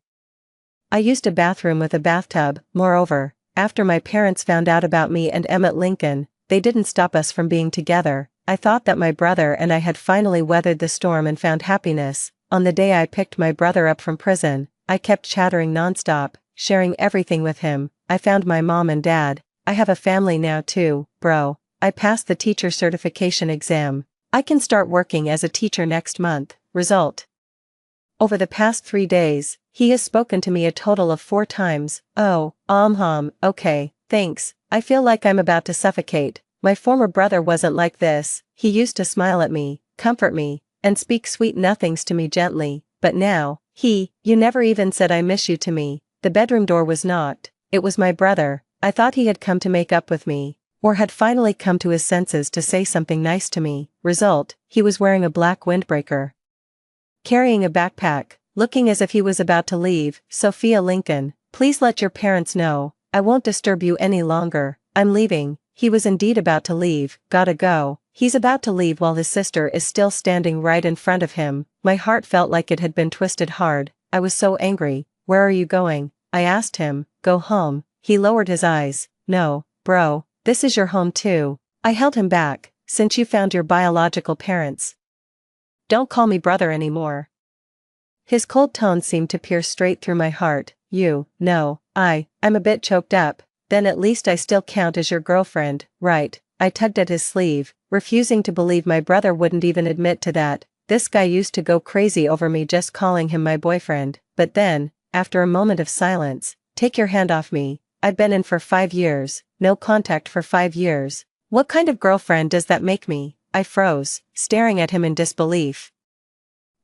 I used a bathroom with a bathtub. Moreover, after my parents found out about me and Emmett Lincoln, they didn't stop us from being together. I thought that my brother and I had finally weathered the storm and found happiness. On the day I picked my brother up from prison, I kept chattering nonstop, sharing everything with him. I found my mom and dad. I have a family now too, bro. I passed the teacher certification exam. I can start working as a teacher next month. Result: over the past 3 days, he has spoken to me a total of 4 times. Oh, okay, thanks. I feel like I'm about to suffocate. My former brother wasn't like this. He used to smile at me, comfort me, and speak sweet nothings to me gently. But now, you never even said I miss you to me. The bedroom door was knocked. It was my brother. I thought he had come to make up with me, or had finally come to his senses to say something nice to me. Result: he was wearing a black windbreaker, carrying a backpack, looking as if he was about to leave. Sophia Lincoln, please let your parents know. I won't disturb you any longer. I'm leaving. He was indeed about to leave. Gotta go. He's about to leave while his sister is still standing right in front of him. My heart felt like it had been twisted hard. I was so angry. Where are you going? I asked him. Go home. He lowered his eyes. No, bro, this is your home too. I held him back. Since you found your biological parents, don't call me brother anymore. His cold tone seemed to pierce straight through my heart. I'm a bit choked up. Then at least I still count as your girlfriend, right? I tugged at his sleeve, refusing to believe my brother wouldn't even admit to that. This guy used to go crazy over me just calling him my boyfriend. But then, after a moment of silence, take your hand off me. I've been in for 5 years, no contact for 5 years. What kind of girlfriend does that make me? I froze, staring at him in disbelief.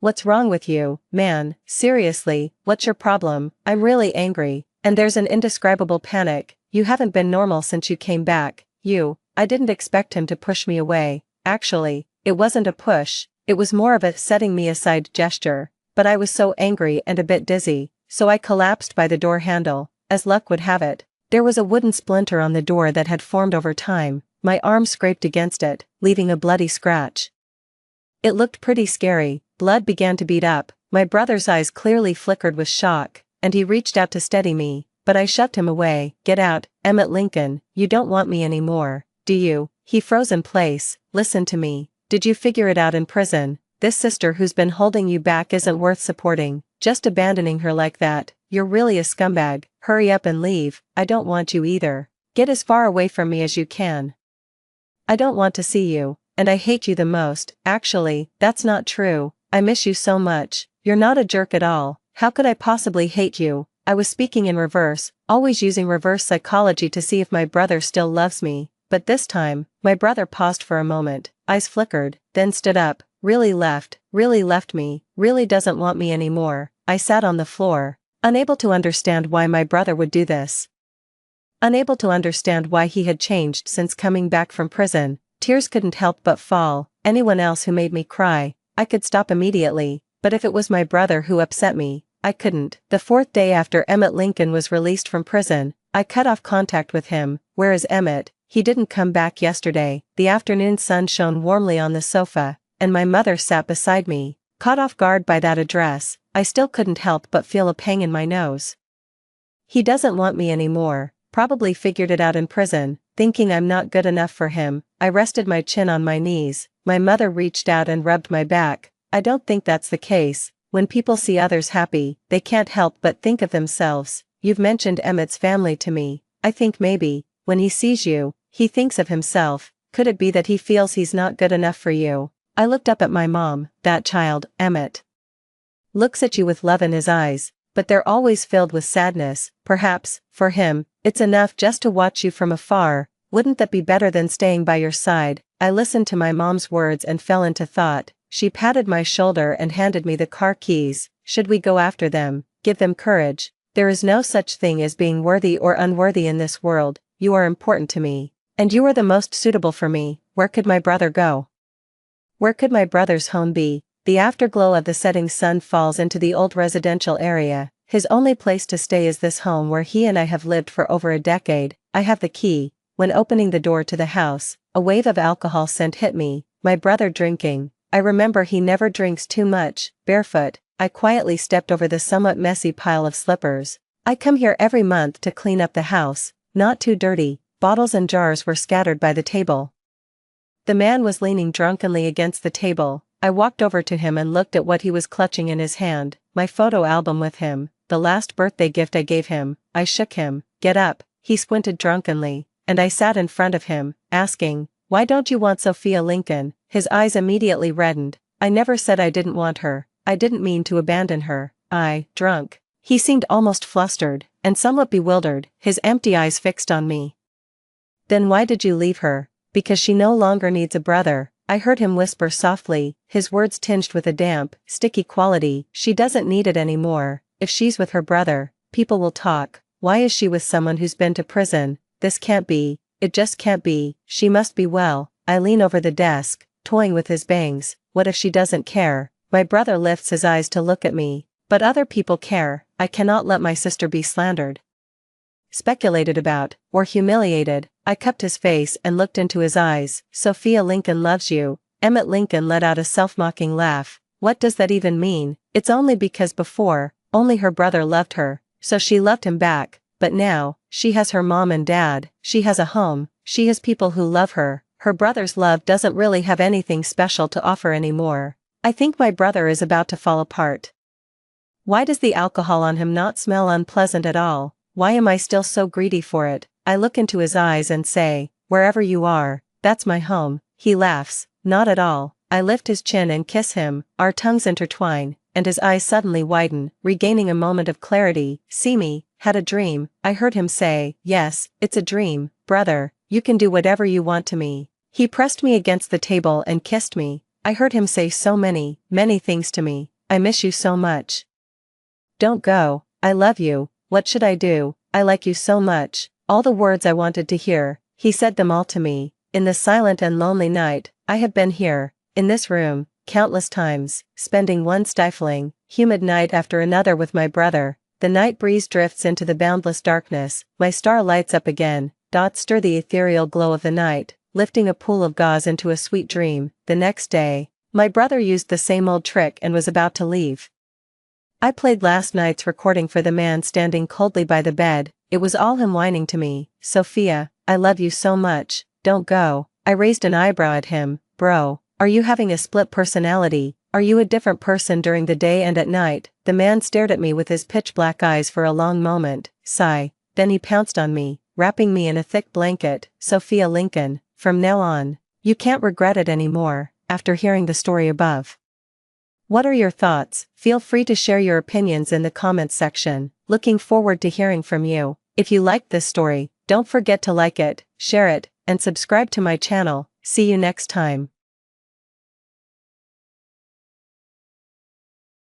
What's wrong with you, man? Seriously, what's your problem? I'm really angry, and there's an indescribable panic. You haven't been normal since you came back. I didn't expect him to push me away. Actually, it wasn't a push, it was more of a setting me aside gesture. But I was so angry and a bit dizzy, so I collapsed by the door handle. As luck would have it, there was a wooden splinter on the door that had formed over time. My arm scraped against it, leaving a bloody scratch. It looked pretty scary. Blood began to bead up. My brother's eyes clearly flickered with shock, and he reached out to steady me, but I shoved him away. Get out, Emmett Lincoln, you don't want me anymore, do you? He froze in place. Listen to me. Did you figure it out in prison? This sister who's been holding you back isn't worth supporting. Just abandoning her like that. You're really a scumbag. Hurry up and leave. I don't want you either. Get as far away from me as you can. I don't want to see you. and I hate you the most. Actually, that's not true. I miss you so much. You're not a jerk at all. How could I possibly hate you? I was speaking in reverse, always using reverse psychology to see if my brother still loves me. But this time, my brother paused for a moment, eyes flickered, then stood up. Really left me, really doesn't want me anymore. I sat on the floor, unable to understand why my brother would do this. Unable to understand why he had changed since coming back from prison. Tears couldn't help but fall. Anyone else who made me cry, I could stop immediately, but if it was my brother who upset me, I couldn't. The fourth day after Emmett Lincoln was released from prison, I cut off contact with him. Where is Emmett? He didn't come back yesterday. The afternoon sun shone warmly on the sofa, and my mother sat beside me. Caught off guard by that address, I still couldn't help but feel a pang in my nose. He doesn't want me anymore. Probably figured it out in prison, thinking I'm not good enough for him. I rested my chin on my knees. My mother reached out and rubbed my back. I don't think that's the case. When people see others happy, they can't help but think of themselves. You've mentioned Emmett's family to me. I think maybe, when he sees you, he thinks of himself. Could it be that he feels he's not good enough for you? I looked up at my mom. That child, Emmett, looks at you with love in his eyes, but they're always filled with sadness. Perhaps, for him, it's enough just to watch you from afar. Wouldn't that be better than staying by your side? I listened to my mom's words and fell into thought. She patted my shoulder and handed me the car keys. Should we go after them? Give them courage. There is no such thing as being worthy or unworthy in this world. You are important to me, and you are the most suitable for me. Where could my brother go? Where could my brother's home be? The afterglow of the setting sun falls into the old residential area. His only place to stay is this home where he and I have lived for over a decade. I have the key. When opening the door to the house, a wave of alcohol scent hit me. My brother drinking. I remember he never drinks too much. Barefoot, I quietly stepped over the somewhat messy pile of slippers. I come here every month to clean up the house. Not too dirty. Bottles and jars were scattered by the table. The man was leaning drunkenly against the table. I walked over to him and looked at what he was clutching in his hand. My photo album with him, the last birthday gift I gave him. I shook him. Get up. He squinted drunkenly, and I sat in front of him, asking, why don't you want Sophia Lincoln? His eyes immediately reddened. I never said I didn't want her. I didn't mean to abandon her. Drunk. He seemed almost flustered, and somewhat bewildered, his empty eyes fixed on me. Then why did you leave her? Because she no longer needs a brother. I heard him whisper softly, his words tinged with a damp, sticky quality. She doesn't need it anymore. If she's with her brother, people will talk. Why is she with someone who's been to prison? This can't be. It just can't be. She must be well. I lean over the desk, toying with his bangs. What if she doesn't care? My brother lifts his eyes to look at me. But other people care. I cannot let my sister be slandered, speculated about, or humiliated. I cupped his face and looked into his eyes. Sophia Lincoln loves you. Emmett Lincoln let out a self-mocking laugh. What does that even mean? It's only because before, only her brother loved her, so she loved him back. But now, she has her mom and dad, she has a home, she has people who love her. Her brother's love doesn't really have anything special to offer anymore. I think my brother is about to fall apart. Why does the alcohol on him not smell unpleasant at all? Why am I still so greedy for it? I look into his eyes and say, wherever you are, that's my home. He laughs, not at all. I lift his chin and kiss him, our tongues intertwine, and his eyes suddenly widen, regaining a moment of clarity. See me, had a dream. I heard him say, yes, it's a dream, brother, you can do whatever you want to me. He pressed me against the table and kissed me. I heard him say so many, many things to me. I miss you so much. Don't go. I love you. What should I do? I like you so much. All the words I wanted to hear, he said them all to me. In this silent and lonely night, I have been here, in this room, countless times, spending one stifling, humid night after another with my brother. The night breeze drifts into the boundless darkness, my star lights up again, dots stir the ethereal glow of the night, lifting a pool of gauze into a sweet dream. The next day, my brother used the same old trick and was about to leave. I played last night's recording for the man standing coldly by the bed. It was all him whining to me, Sophia, I love you so much, don't go. I raised an eyebrow at him. Bro, are you having a split personality? Are you a different person during the day and at night? The man stared at me with his pitch black eyes for a long moment. Sigh. Then he pounced on me, wrapping me in a thick blanket. Sophia Lincoln, from now on, You can't regret it anymore, after hearing the story above. What are your thoughts? Feel free to share your opinions in the comments section. Looking forward to hearing from you. If you liked this story, don't forget to like it, share it, and subscribe to my channel. See you next time.